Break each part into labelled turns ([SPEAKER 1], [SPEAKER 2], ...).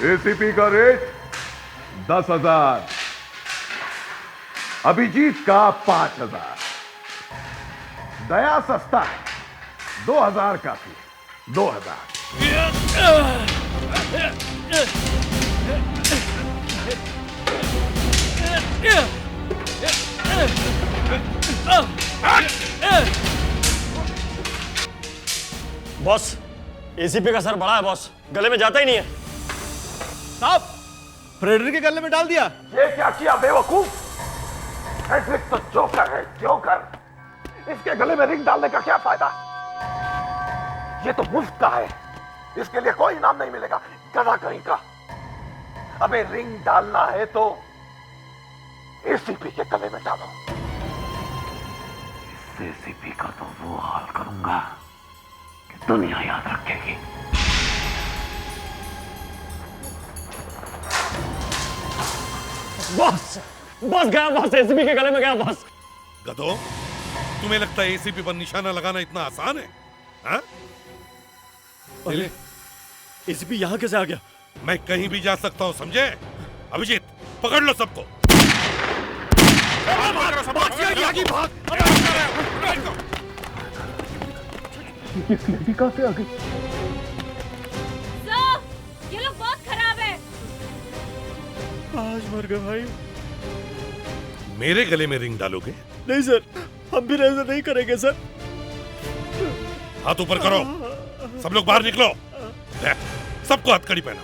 [SPEAKER 1] ACP का rate 10,000, Abhijit का 5,000। दया सस्ता है, 2,000 काफी है, 2,000।
[SPEAKER 2] बॉस, एसीपी का सर बड़ा है बॉस, गले में जाता ही नहीं है।
[SPEAKER 3] साहब, फ्रेडरिक के गले में डाल दिया।
[SPEAKER 1] ये क्या किया बेवकूफ? फ्रेडरिक तो जोकर है, जोकर। इसके गले में रिंग डालने का क्या फायदा? ये तो मुफ्त का है, इसके लिए कोई इनाम नहीं मिलेगा, गधा कहीं का। अबे रिंग डालना है तो एसीपी के गले में डालो। इस एसीपी का तो वो हाल करूंगा कि दुनिया याद रखेगी।
[SPEAKER 2] बॉस, बॉस गया, बॉस एसीपी के गले में गया बॉस।
[SPEAKER 4] गधो, तुम्हें लगता है एसीपी पर निशाना लगाना इतना आसान है? हाँ?
[SPEAKER 2] अरे एसीपी यहाँ कैसे आ गया?
[SPEAKER 4] मैं कहीं भी जा सकता हूँ, समझे? अभिजीत, पकड़ लो सबको।
[SPEAKER 1] इस लड़की कहां से आ गई?
[SPEAKER 5] सर, ये लोग बहुत खराब है।
[SPEAKER 2] आज मर गए भाई।
[SPEAKER 4] मेरे गले में रिंग डालोगे?
[SPEAKER 2] नहीं सर, हम भी ऐसा नहीं करेंगे सर।
[SPEAKER 4] हाथ ऊपर करो, सब लोग बाहर निकलो। ले, सबको हथकड़ी पहना।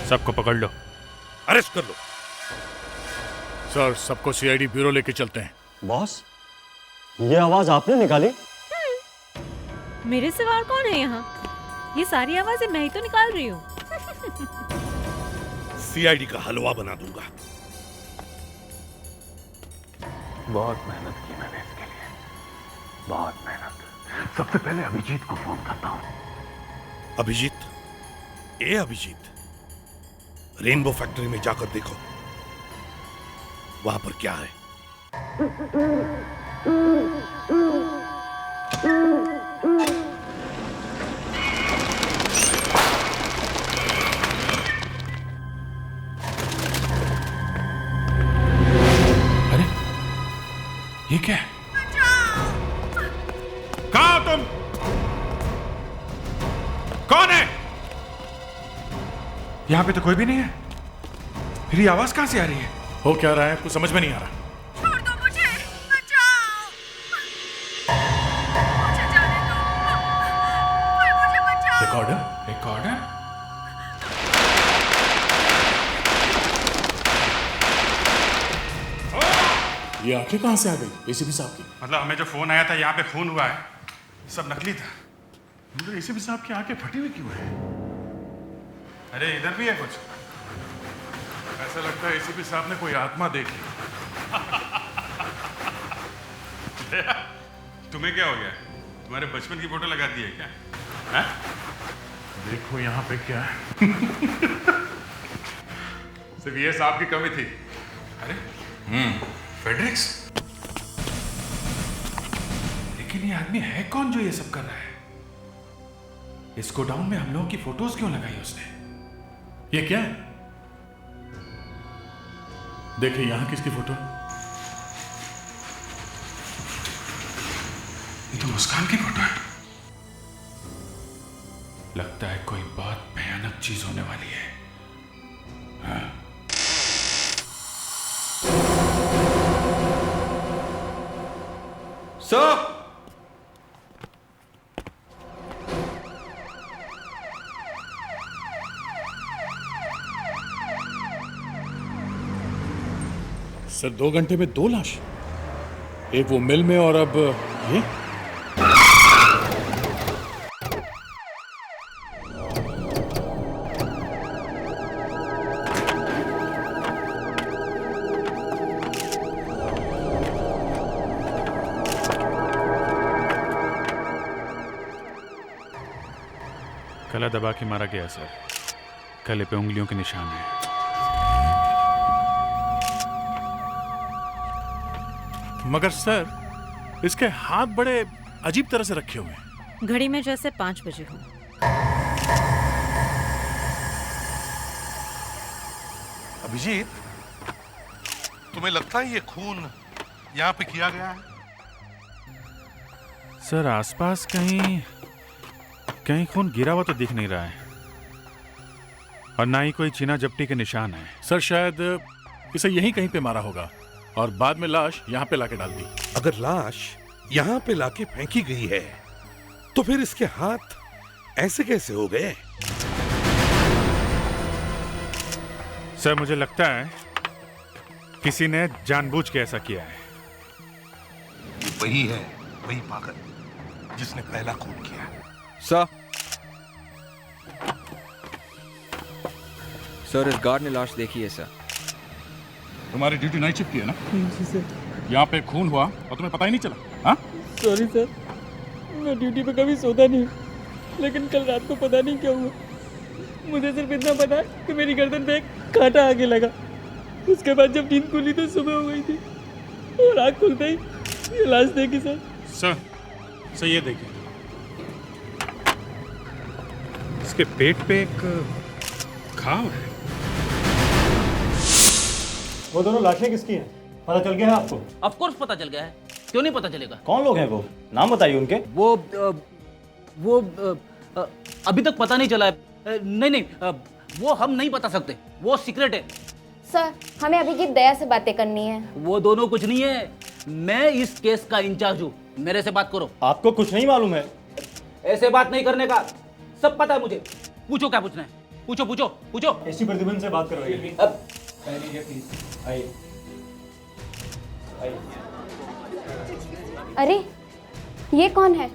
[SPEAKER 6] सबको पकड़ लो।
[SPEAKER 4] अरेस्ट कर लो।
[SPEAKER 6] सर, सबको सीआईडी ब्यूरो लेके चलते हैं।
[SPEAKER 2] बॉस, ये आवाज आपने निकाली?
[SPEAKER 5] मेरे सिवा और कौन है यहाँ? ये सारी आवाजें मैं ही तो निकाल रही हूँ।
[SPEAKER 4] सीआईडी का हलवा बना दूंगा।
[SPEAKER 1] बहुत मेहनत की मैंने इसके लिए, बहुत मेहनत। सबसे पहले अभिजीत को फोन करता हूं।
[SPEAKER 4] अभिजीत, ए अभिजीत, रेनबो फैक्ट्री में जाकर देखो, वहां पर क्या है।
[SPEAKER 6] अरे, ये क्या है? कहाँ हो तुम? कौन है? यहाँ पे तो कोई भी नहीं है। फिर ये आवाज कहाँ से आ रही है? हो क्या रहा है? कुछ समझ में नहीं आ रहा।
[SPEAKER 5] छोड़ दो मुझे, बचाओ। मुझे जाने दो। कोई मुझे बचाओ।
[SPEAKER 6] रिकॉर्डर? रिकॉर्डर? ये आंखें कहाँ से आ गई एसीपी साहब की?
[SPEAKER 7] मतलब हमें जो फोन आया था यहाँ पे खून हुआ है, सब नकली था।
[SPEAKER 6] मुझे एसीपी साहब की आंखें फटी हुई क्यों है?
[SPEAKER 7] अरे इधर भी है कुछ।
[SPEAKER 6] ऐसा लगता है एसीपी साहब ने कोई आत्मा देख ली।
[SPEAKER 7] तुम्हें क्या हो गया? तुम्हारे बचपन की फोटो लगा दी है क्या? है?
[SPEAKER 6] देखो यहाँ पे क्या है। सिर्फ ये साहब की कमी थी।
[SPEAKER 7] अरे
[SPEAKER 6] फेडरिक्स, लेकिन ये आदमी है कौन जो ये सब कर रहा है? इस गोडाउन में हम लोगों की फोटोज क्यों लगाई उसने? ये क्या है? देखिए यहां किसकी फोटो? ये तो मुस्कान की फोटो है। लगता है कोई बहुत भयानक चीज होने वाली है। हाँ?
[SPEAKER 3] सर,
[SPEAKER 6] सर 2 घंटे में 2 लाश, एक वो मिल में और अब ये।
[SPEAKER 8] गला दबा के मारा गया सर, गले पे उंगलियों के निशान हैं।
[SPEAKER 6] मगर सर, इसके हाथ बड़े अजीब तरह से रखे हुए हैं।
[SPEAKER 5] घड़ी में जैसे 5 बजे हो।
[SPEAKER 4] अभिजीत, तुम्हें लगता है ये खून यहाँ पे किया गया है?
[SPEAKER 8] सर आसपास कहीं कहीं खून गिरा हुआ तो दिख नहीं रहा है, और ना ही कोई चीना झपटी के निशान है।
[SPEAKER 6] सर शायद इसे यहीं कहीं पे मारा होगा और बाद में लाश यहाँ पे लाके डाल दी।
[SPEAKER 4] अगर लाश यहाँ पे लाके फेंकी गई है तो फिर इसके हाथ ऐसे कैसे हो गए?
[SPEAKER 8] सर मुझे लगता है किसी ने जानबूझ के ऐसा किया है।
[SPEAKER 4] ये वही है, वही पागल जिसने पहला खून किया।
[SPEAKER 9] सर इस गार्ड ने लाश देखी है सर।
[SPEAKER 6] तुम्हारी ड्यूटी नाइट शिफ्ट की है ना? जी सर। यहाँ पे खून हुआ और तुम्हें पता ही नहीं चला? हाँ?
[SPEAKER 10] सॉरी सर, मैं ड्यूटी पे कभी सोता नहीं, लेकिन कल रात को पता नहीं क्या हुआ। मुझे सिर्फ इतना पता है कि मेरी गर्दन पे एक कांटा आगे लगा। उसके बाद जब नींद खुली तो सुबह हो गई थी और आँख खुलते ही ये लाश देखी सर।
[SPEAKER 8] सर ये देखिए, इसके पेट पे एक घाव है।
[SPEAKER 2] वो दोनों लाशें किसकी हैं? पता चल गया है आपको?
[SPEAKER 10] ऑफ कोर्स पता चल गया है, क्यों नहीं पता चलेगा?
[SPEAKER 2] कौन लोग हैं वो? नाम बताइए उनके।
[SPEAKER 10] वो अभी तक पता नहीं चला है। नहीं, वो हम नहीं बता सकते, वो सीक्रेट है।
[SPEAKER 11] सर हमें अभिजीत दया से बातें करनी है।
[SPEAKER 10] वो दोनों कुछ नहीं है, मैं इस केस का इंचार्ज हूँ, मेरे से बात करो।
[SPEAKER 2] आपको कुछ नहीं मालूम है?
[SPEAKER 10] ऐसे बात नहीं करने का, सब पता है मुझे। पूछो क्या पूछना है, पूछो।
[SPEAKER 2] एसपी प्रतिबंध से बात करवाइए।
[SPEAKER 11] अरे ये कौन है?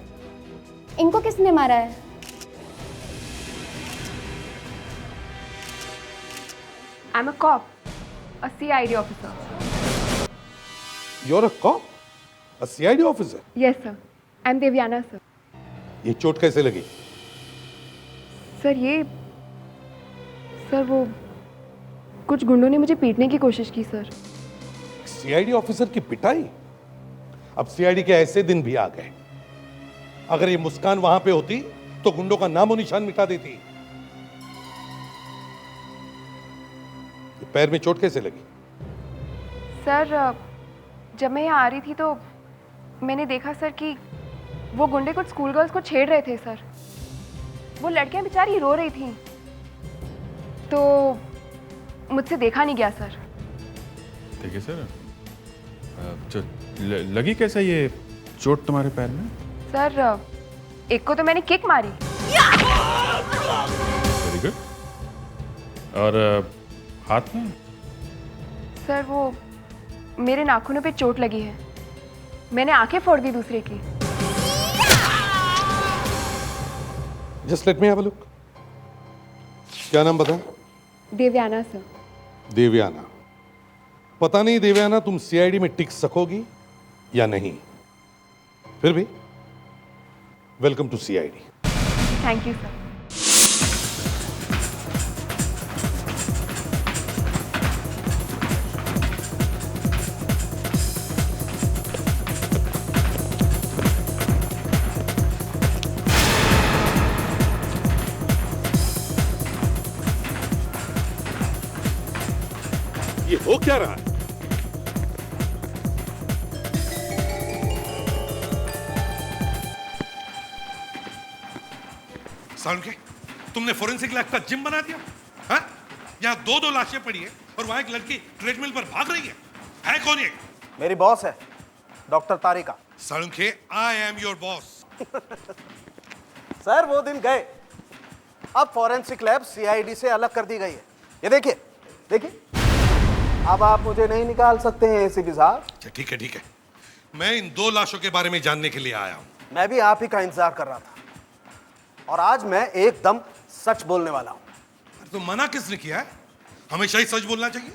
[SPEAKER 11] इनको किसने मारा है?
[SPEAKER 12] I'm a cop, a CID officer.
[SPEAKER 4] You're a cop? A CID officer?
[SPEAKER 12] Yes sir, I'm Devyana sir.
[SPEAKER 4] ये चोट कैसे लगी?
[SPEAKER 12] सर वो कुछ गुंडों ने मुझे पीटने की कोशिश की सर।
[SPEAKER 4] सीआईडी ऑफिसर की पिटाई? अब सीआईडी के ऐसे दिन भी आ गए। अगर ये मुस्कान वहां पे होती तो गुंडों का नामो निशान मिटा देती। पैर में चोट कैसे लगी?
[SPEAKER 12] सर जब मैं यहाँ आ रही थी तो मैंने देखा सर कि वो गुंडे कुछ स्कूल गर्ल्स को छेड़ रहे थे सर। वो लड़कियां बेचारी रो रही थी तो मुझसे देखा नहीं गया सर।
[SPEAKER 8] ठीक है सर, लगी कैसा ये चोट तुम्हारे पैर में?
[SPEAKER 12] सर एक को तो मैंने किक मारी।
[SPEAKER 8] Very good. और हाथ में?
[SPEAKER 12] सर वो मेरे नाखूनों पे चोट लगी है, मैंने आंखें फोड़ दी दूसरे की।
[SPEAKER 4] Just let me have a look. क्या नाम बता?
[SPEAKER 12] देवयाना सर।
[SPEAKER 4] देवयाना। पता नहीं देवयाना तुम सीआईडी में टिक सकोगी या नहीं, फिर भी welcome to CID.
[SPEAKER 12] Thank you sir.
[SPEAKER 4] ये हो क्या रहा है? सालुंखे, तुमने फोरेंसिक लैब का जिम बना दिया? हाँ? यहाँ दो लाशें पड़ी है और वहां एक लड़की ट्रेडमिल पर भाग रही है कौन ये?
[SPEAKER 1] मेरी बॉस है, doctor Tarika.
[SPEAKER 4] Salunkhe, I am your boss.
[SPEAKER 1] Sir वो दिन गए, अब फॉरेंसिक लैब सीआईडी से अलग कर दी गई है। ये देखिए, अब आप मुझे नहीं निकाल सकते हैं एसीपी साहब।
[SPEAKER 4] अच्छा ठीक है, मैं इन दो लाशों के बारे में जानने के लिए आया हूं।
[SPEAKER 1] मैं भी आप ही का इंतजार कर रहा था और आज मैं एकदम सच बोलने वाला हूं।
[SPEAKER 4] तो मना किसने किया है? हमेशा ही सच बोलना चाहिए।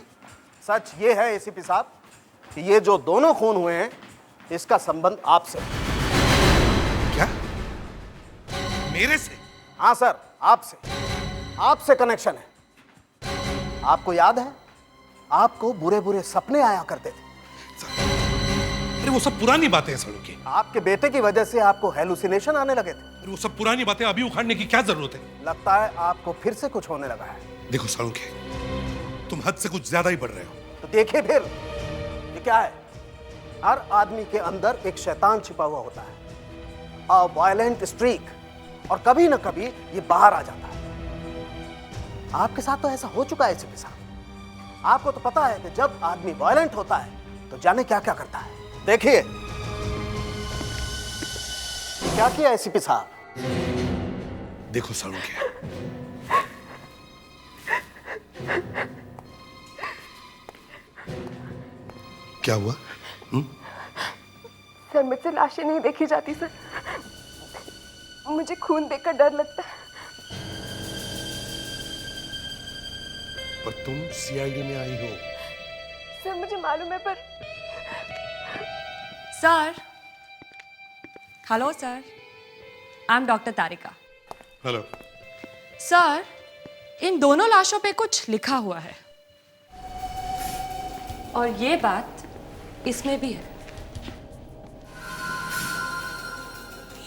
[SPEAKER 1] सच ये है एसीपी साहब कि ये जो दोनों खून हुए हैं इसका संबंध आपसे।
[SPEAKER 4] क्या? मेरे से?
[SPEAKER 1] हाँ सर, आपसे कनेक्शन है। आपको याद है, आपको बुरे बुरे सपने आया करते थे।
[SPEAKER 4] अरे वो सब पुरानी बातें हैं सालुंखे।
[SPEAKER 13] आपके बेटे की वजह से आपको हेलुसिनेशन आने लगे थे।
[SPEAKER 4] अरे वो सब पुरानी बातें अभी उखाड़ने की क्या जरूरत है?
[SPEAKER 13] लगता है आपको फिर से कुछ होने लगा है।
[SPEAKER 4] देखो सालुंखे, तुम हद से कुछ ज्यादा ही बढ़ रहे हो।
[SPEAKER 13] तो देखिए फिर ये क्या है? हर आदमी के अंदर एक शैतान छिपा हुआ होता है, अ वायलेंट स्ट्रीक, और कभी ना कभी ये बाहर आ जाता है। आपके साथ तो ऐसा हो चुका है एसीपी साहब। आपको तो पता है कि जब आदमी वायलेंट होता है तो जाने क्या क्या करता है। देखिए क्या किया एसीपी साहब।
[SPEAKER 4] देखो सालुंखे, क्या हुआ?
[SPEAKER 12] सर मुझसे लाशें नहीं देखी जाती सर, मुझे खून देखकर डर लगता है।
[SPEAKER 4] पर तुम सीआईडी में आई हो।
[SPEAKER 12] सर मुझे मालूम है पर
[SPEAKER 14] sir, hello sir, I am doctor Tarika.
[SPEAKER 4] Hello
[SPEAKER 14] sir, इन दोनों लाशों पे कुछ लिखा हुआ है और ये बात इसमें भी है।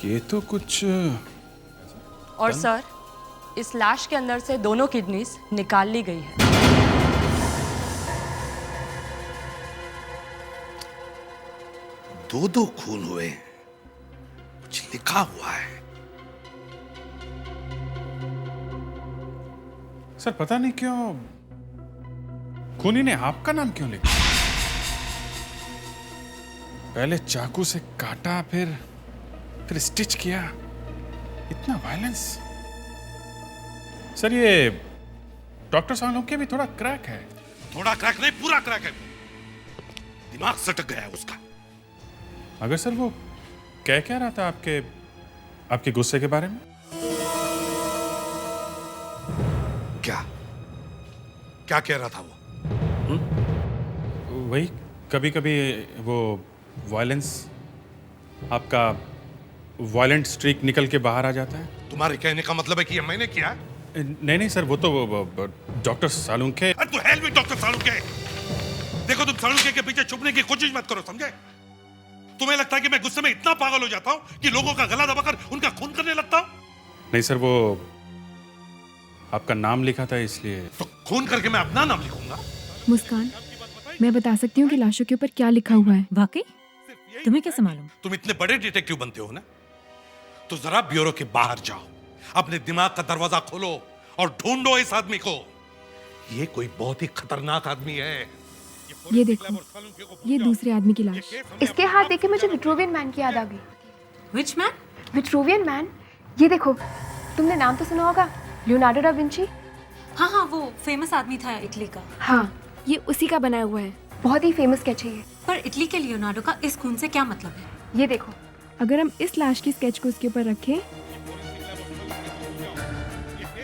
[SPEAKER 6] ये तो कुछ
[SPEAKER 14] और सर, इस लाश के अंदर से दोनों किडनीज निकाल ली गई है।
[SPEAKER 4] दो खून हुए, कुछ लिखा हुआ है।
[SPEAKER 6] सर पता नहीं क्यों खूनी ने आपका नाम क्यों लिखा? पहले चाकू से काटा, फिर स्टिच किया। इतना वायलेंस। सर ये डॉक्टर सालुंखे भी थोड़ा क्रैक है।
[SPEAKER 4] थोड़ा क्रैक नहीं, पूरा क्रैक है। दिमाग सटक गया है उसका।
[SPEAKER 6] अगर सर वो क्या रहा था आपके गुस्से के बारे में?
[SPEAKER 4] क्या कह रहा था वो?
[SPEAKER 6] वही कभी कभी वो वायलेंस, आपका वायलेंट स्ट्रीक निकल के बाहर आ जाता है।
[SPEAKER 4] तुम्हारे कहने का मतलब है कि ये मैंने किया है?
[SPEAKER 6] नहीं सर, वो तो डॉक्टर सालुंखे।
[SPEAKER 4] तो हेल भी डॉक्टर सालुंखे। देखो तुम सालुंखे के पीछे छुपने की कोशिश मत करो, समझे? तुम्हें लगता है कि मैं गुस्से में इतना पागल हो जाता हूं कि लोगों का गला दबाकर उनका खून करने लगता हूं?
[SPEAKER 6] नहीं सर, वो आपका नाम लिखा था इसलिए।
[SPEAKER 4] तो खून करके मैं अपना नाम लिखूंगा?
[SPEAKER 12] मुस्कान, मैं बता सकती हूँ कि लाशों के ऊपर क्या लिखा हुआ है।
[SPEAKER 5] वाकई? तुम्हें कैसे मालूम?
[SPEAKER 4] तुम इतने बड़े डिटेक्टिव बनते हो ना, तो जरा ब्यूरो के बाहर जाओ, अपने दिमाग का दरवाजा खोलो और ढूंढो इस आदमी को। ये कोई बहुत ही खतरनाक आदमी है।
[SPEAKER 12] ये देखो, ये दूसरे आदमी की लाश। इसके हाथ देख के मुझे विट्रूवियन मैन की याद आ गई।
[SPEAKER 5] विच मैन?
[SPEAKER 12] Vitruvian man. ये देखो, तुमने नाम तो सुना होगा, लियोनार्डो डा विंची।
[SPEAKER 5] हाँ, वो फेमस आदमी था इटली का।
[SPEAKER 12] हाँ, ये उसी का बनाया हुआ है। बहुत ही फेमस स्केच है ये।
[SPEAKER 5] पर इटली के लियोनार्डो का इस खून से क्या मतलब है?
[SPEAKER 12] ये देखो, अगर हम इस लाश की स्केच को उसके ऊपर रखें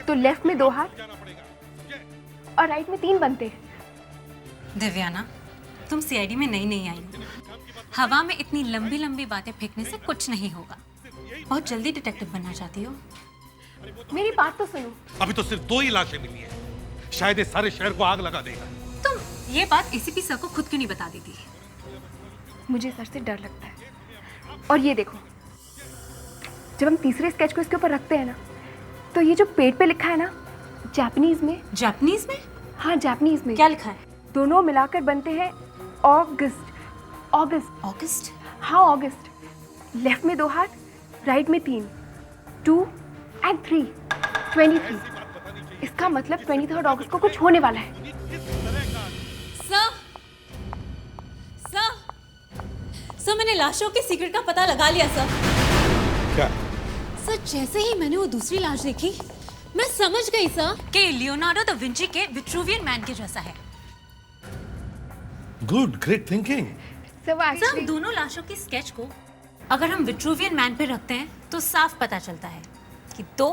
[SPEAKER 12] तो लेफ्ट में 2 हाथ और राइट में 3 बनते हैं।
[SPEAKER 5] दिव्याना, तुम सीआईडी में नई आई हो। हवा में इतनी लंबी लंबी बातें फेंकने से कुछ नहीं होगा। बहुत जल्दी डिटेक्टिव बनना चाहती हो।
[SPEAKER 12] मेरी बात तो सुनो।
[SPEAKER 4] अभी तो सिर्फ 2 ही लाशें मिली हैं। शायद ये सारे शहर को आग लगा देगा।
[SPEAKER 5] तुम ये बात एसीपी सर को खुद क्यों नहीं बता देती?
[SPEAKER 12] मुझे सर से डर लगता है। और ये देखो, जब हम तीसरे स्केच को इसके ऊपर रखते हैं ना, तो ये जो पेट पे लिखा है ना, जापानीज में।
[SPEAKER 5] जापानीज में?
[SPEAKER 12] हाँ, जापानीज में।
[SPEAKER 5] क्या लिखा है?
[SPEAKER 12] दोनों मिलाकर बनते हैं ऑगस्ट। ऑगस्ट?
[SPEAKER 5] ऑगस्ट?
[SPEAKER 12] हाँ, ऑगस्ट। लेफ्ट में 2 हाथ, राइट में 3, 2 and 3, 23। इसका मतलब 23 अगस्त को कुछ होने वाला है।
[SPEAKER 5] सर, मैंने लाशों के सीक्रेट का पता लगा लिया सर।
[SPEAKER 4] क्या?
[SPEAKER 5] सर, जैसे ही मैंने वो दूसरी लाश देखी, मैं समझ गई सर कि लियोनार्डो दा विंची के विट्रूवियन मैन के जैसा है।
[SPEAKER 4] Good, great thinking.
[SPEAKER 5] सर, हम दोनों लाशों की स्केच को अगर हम विट्रूवियन मैन पे रखते हैं तो साफ पता चलता है कि 2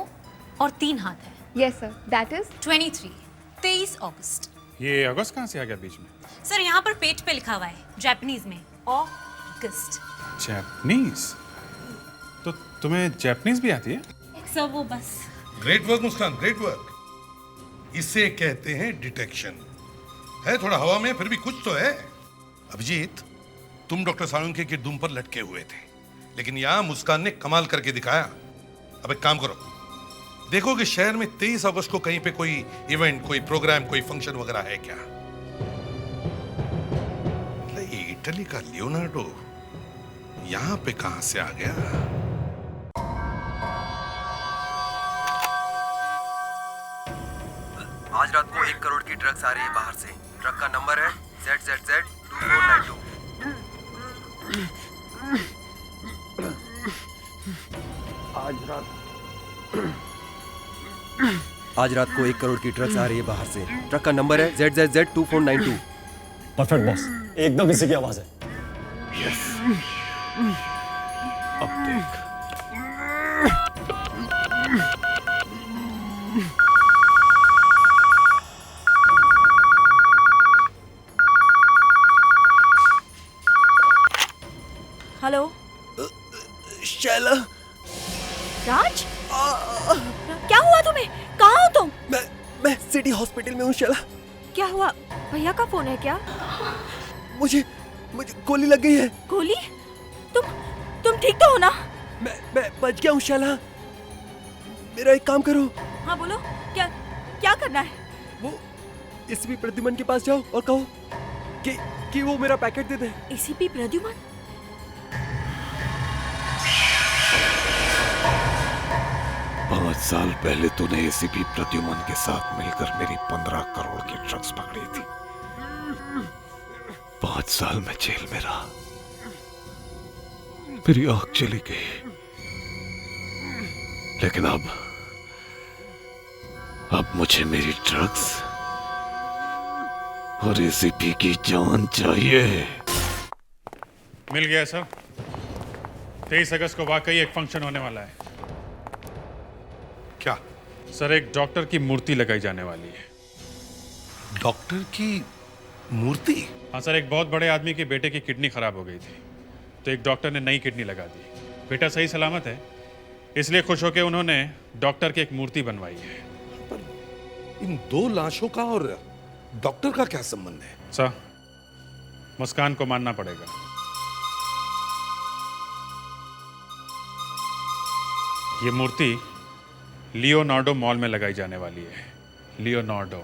[SPEAKER 5] और 3 हाथ है।
[SPEAKER 12] यस सर, दैट इज
[SPEAKER 5] 23 अगस्त।
[SPEAKER 6] ये अगस्त कहाँ से आ गया बीच में?
[SPEAKER 5] सर, यहाँ पर पेट पे लिखा हुआ है जापानीज में अगस्त।
[SPEAKER 6] जापानीज? तो तुम्हें जापानीज भी आती है?
[SPEAKER 5] सर, वो बस।
[SPEAKER 4] ग्रेट वर्क मुस्कान, ग्रेट वर्क। इसे कहते हैं डिटेक्शन। है थोड़ा हवा में, फिर भी कुछ तो है। अभिजीत, तुम डॉक्टर साळुंखे के दुम पर लटके हुए थे, लेकिन यहां मुस्कान ने कमाल करके दिखाया। अब एक काम करो, देखो कि शहर में 23 अगस्त को कहीं पे कोई इवेंट, कोई प्रोग्राम, कोई फंक्शन वगैरह है क्या। ये इटली का लियोनार्डो यहां पे कहां से आ गया।
[SPEAKER 15] आज रात को 1 करोड़ की ड्रग्स आ रही है बाहर से। ट्रक का नंबर है ZZZ2492। आज रात को 1 करोड़ की ड्रग्स आ रही है बाहर से। ट्रक का नंबर है ZZZ2492।
[SPEAKER 2] परफेक्ट बॉस, एकदम इसी की आवाज है।
[SPEAKER 1] यस, अब देख।
[SPEAKER 16] हेलो
[SPEAKER 15] शैला।
[SPEAKER 16] राज, क्या हुआ तुम्हें? कहाँ हो तुम?
[SPEAKER 15] मैं सिटी हॉस्पिटल में हूँ शैला।
[SPEAKER 16] क्या हुआ? भैया का फोन है क्या?
[SPEAKER 15] मुझे गोली लग गई है।
[SPEAKER 16] गोली? तुम ठीक तो हो ना?
[SPEAKER 15] मैं बच गया हूँ शैला। मेरा एक काम करो।
[SPEAKER 16] हाँ बोलो, क्या करना है?
[SPEAKER 15] वो एसीपी प्रद्युमन के पास जाओ और कहो कि वो मेरा पैकेट दे दे।
[SPEAKER 16] एसीपी प्रद्युमन?
[SPEAKER 1] 5 साल पहले तूने एसीपी प्रद्युमन के साथ मिलकर मेरी 15 करोड़ की ड्रग्स पकड़ी थी। 5 साल में जेल में रहा, मेरी आंख चली गई। लेकिन अब मुझे मेरी ड्रग्स और एसीपी की जान चाहिए।
[SPEAKER 8] मिल गया सर। 23 अगस्त को वाकई एक फंक्शन होने वाला है।
[SPEAKER 4] क्या?
[SPEAKER 8] सर, एक डॉक्टर की मूर्ति लगाई जाने वाली है।
[SPEAKER 4] डॉक्टर की मूर्ति?
[SPEAKER 8] हाँ सर, एक बहुत बड़े आदमी के बेटे की किडनी खराब हो गई थी, तो एक डॉक्टर ने नई किडनी लगा दी। बेटा सही सलामत है, इसलिए खुश होकर उन्होंने डॉक्टर की एक मूर्ति बनवाई है।
[SPEAKER 4] पर इन 2 लाशों का और डॉक्टर का क्या संबंध है?
[SPEAKER 8] सर, मुस्कान को मानना पड़ेगा। ये मूर्ति लियोनार्डो मॉल में लगाई जाने वाली है। लियोनार्डो।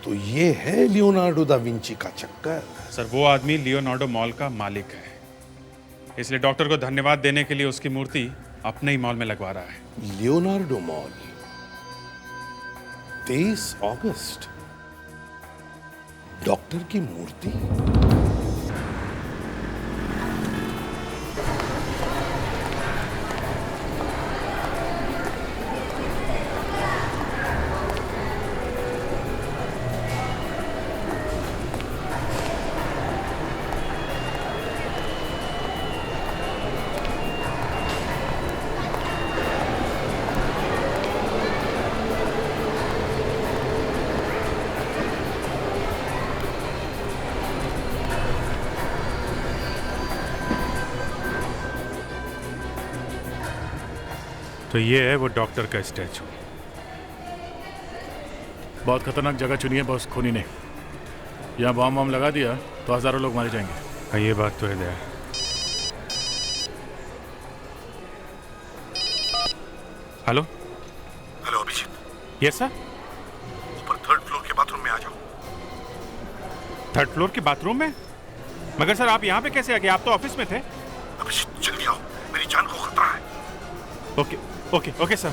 [SPEAKER 4] तो ये है लियोनार्डो दा विंची का चक्कर।
[SPEAKER 8] सर, वो आदमी लियोनार्डो मॉल का मालिक है, इसलिए डॉक्टर को धन्यवाद देने के लिए उसकी मूर्ति अपने ही मॉल में लगवा रहा है।
[SPEAKER 4] लियोनार्डो मॉल, 23 अगस्त, डॉक्टर की मूर्ति।
[SPEAKER 8] तो ये है वो डॉक्टर का स्टैचू।
[SPEAKER 6] बहुत खतरनाक जगह चुनी है बॉस खूनी ने। यहाँ बम लगा दिया तो हजारों लोग मारे जाएंगे।
[SPEAKER 8] हाँ, ये बात तो है Daya. Hello
[SPEAKER 1] hello Abhijeet.
[SPEAKER 8] Yes sir.
[SPEAKER 1] ऊपर 3rd फ्लोर के बाथरूम में आ जाओ।
[SPEAKER 8] 3rd फ्लोर के बाथरूम में? मगर सर, आप यहाँ पे कैसे आ गए? आप तो ऑफिस में थे।
[SPEAKER 1] अभिजीत जल्दी आओ, मेरी जान को खतरा है।
[SPEAKER 8] Okay sir.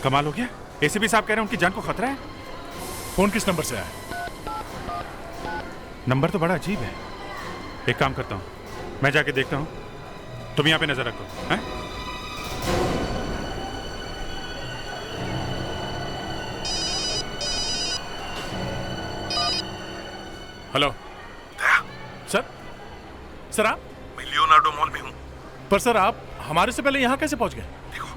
[SPEAKER 8] कमाल हो गया, एसीपी साहब कह रहे हैं उनकी जान को खतरा है।
[SPEAKER 6] फोन किस नंबर से आया?
[SPEAKER 8] नंबर तो बड़ा अजीब है। एक काम करता हूँ, मैं जाके देखता हूँ, तुम यहाँ पे नजर रखो। हैं?
[SPEAKER 6] हेलो सर आप?
[SPEAKER 1] मैं लियोनार्डो मॉल में हूँ।
[SPEAKER 6] पर सर, आप हमारे से पहले यहाँ कैसे पहुंच गए?
[SPEAKER 1] देखो,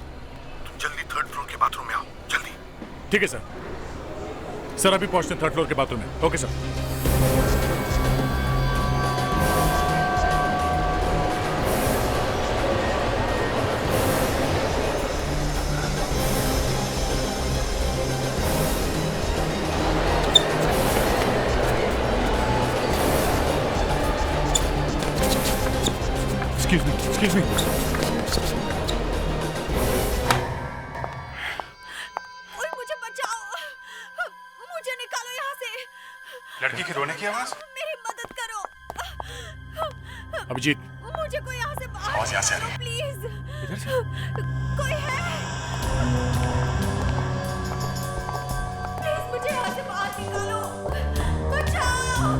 [SPEAKER 1] तुम जल्दी 3rd फ्लोर के बाथरूम में आओ, जल्दी।
[SPEAKER 6] ठीक है सर। सर अभी पहुंचते हैं 3rd फ्लोर के बाथरूम में। Okay sir. Excuse me.
[SPEAKER 16] ओए मुझे बचाओ, मुझे निकालो यहाँ से।
[SPEAKER 6] लड़की के रोने की आवाज?
[SPEAKER 16] मेरी मदद करो।
[SPEAKER 6] अभिजीत,
[SPEAKER 16] मुझे कोई यहाँ से बाहर
[SPEAKER 6] आवाज यहाँ से आ रही
[SPEAKER 16] निकालो, प्लीज।
[SPEAKER 6] इधर से?
[SPEAKER 16] कोई है? प्लीज मुझे यहाँ से बाहर निकालो, बचाओ।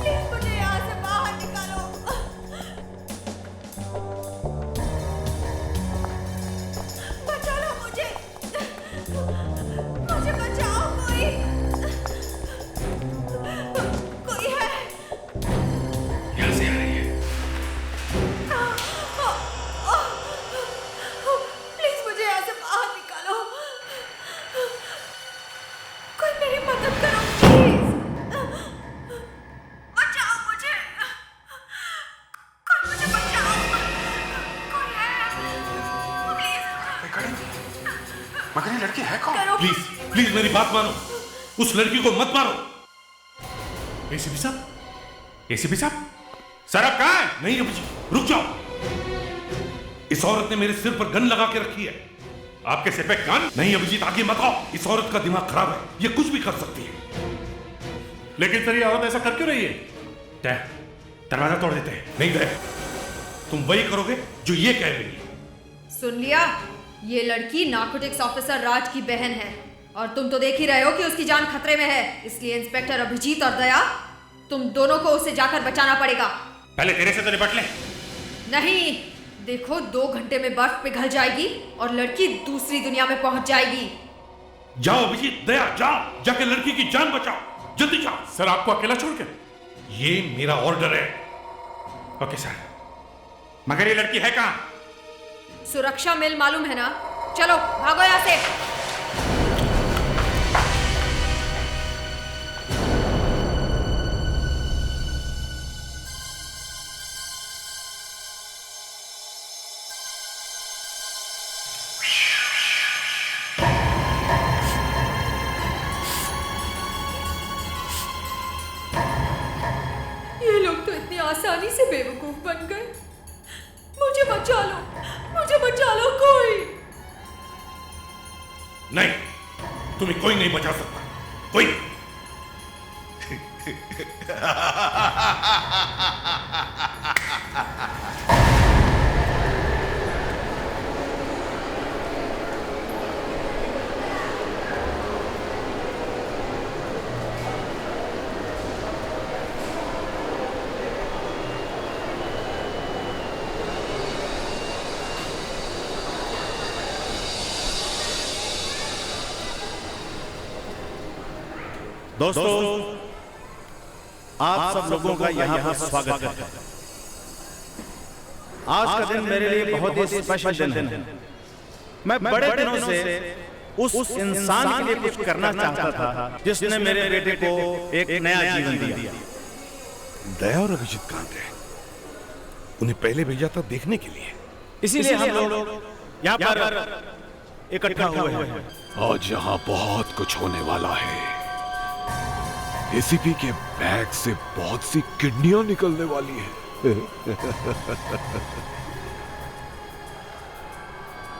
[SPEAKER 16] प्लीज मुझे यहाँ से बाहर निकालो। बचा लो मुझे, मुझे बचाओ कोई। कोई है?
[SPEAKER 6] यहाँ से आ रही है।
[SPEAKER 16] प्लीज मुझे यहाँ से बाहर निकालो। कोई मेरी मदद करो प्लीज। बचाओ मुझे, कोई मुझे बचाओ। कोई है प्लीज।
[SPEAKER 6] मगर ये लड़की है कौन?
[SPEAKER 4] प्लीज प्लीज मेरी बात मानो, उस लड़की को मत मारो।
[SPEAKER 6] एसीपी साहब, एसीपी साहब, सर आप कहाँ हैं?
[SPEAKER 4] नहीं अभिजीत, रुक जाओ। इस औरत ने मेरे सिर पर गन लगा के रखी है।
[SPEAKER 6] आपके सिर पे गन?
[SPEAKER 4] नहीं अभिजीत, आगे मत आओ। इस औरत का दिमाग खराब है, ये कुछ भी कर सकती है।
[SPEAKER 6] लेकिन सर ये औरत ऐसा कर क्यों रही है? दरवाजा तोड़ देते हैं।
[SPEAKER 4] नहीं दे, तुम वही करोगे जो ये कह रही है।
[SPEAKER 17] सुन लिया, ये लड़की नार्कोटिक्स ऑफिसर राज की बहन है और तुम तो देख ही रहे हो कि उसकी जान खतरे में है। इसलिए इंस्पेक्टर अभिजीत और दया, तुम दोनों को उसे जाकर बचाना पड़ेगा।
[SPEAKER 6] पहले तेरे से तो निपट ले।
[SPEAKER 17] नहीं, देखो 2 घंटे में बर्फ पिघल जाएगी और लड़की दूसरी दुनिया में पहुंच जाएगी।
[SPEAKER 4] जाओ अभिजीत, दया जाओ, जाके लड़की की जान बचाओ, जल्दी जाओ।
[SPEAKER 6] सर आपको अकेला छोड़ के?
[SPEAKER 4] ये मेरा ऑर्डर है।
[SPEAKER 6] ओके सर, मगर ये लड़की है कहाँ?
[SPEAKER 17] सुरक्षा मिल मालूम है ना? चलो भागो यहाँ से।
[SPEAKER 16] ये लोग तो इतनी आसानी से बेवकूफ बन गए। मुझे बचा लो, मुझे बचा लो कोई।
[SPEAKER 4] नहीं, तुम्हें कोई नहीं बचा सकता, कोई नहीं।
[SPEAKER 3] दोस्तों, आप सब लोगों का यहाँ पर स्वागत है। आज का दिन मेरे लिए बहुत ही स्पेशल दिन है। मैं बड़े दिनों से उस इंसान के लिए कुछ करना चाहता था जिसने मेरे बेटे को एक नया जीवन दिया।
[SPEAKER 1] दया और अभिजीत कहाँ थे? उन्हें पहले भेजा था देखने के लिए।
[SPEAKER 3] इसीलिए हम लोग यहाँ पर इकट्ठा हुए हैं।
[SPEAKER 1] आज यहाँ बहुत कुछ होने वाला है। एसीपी के बैग से बहुत सी किडनियां निकलने वाली है।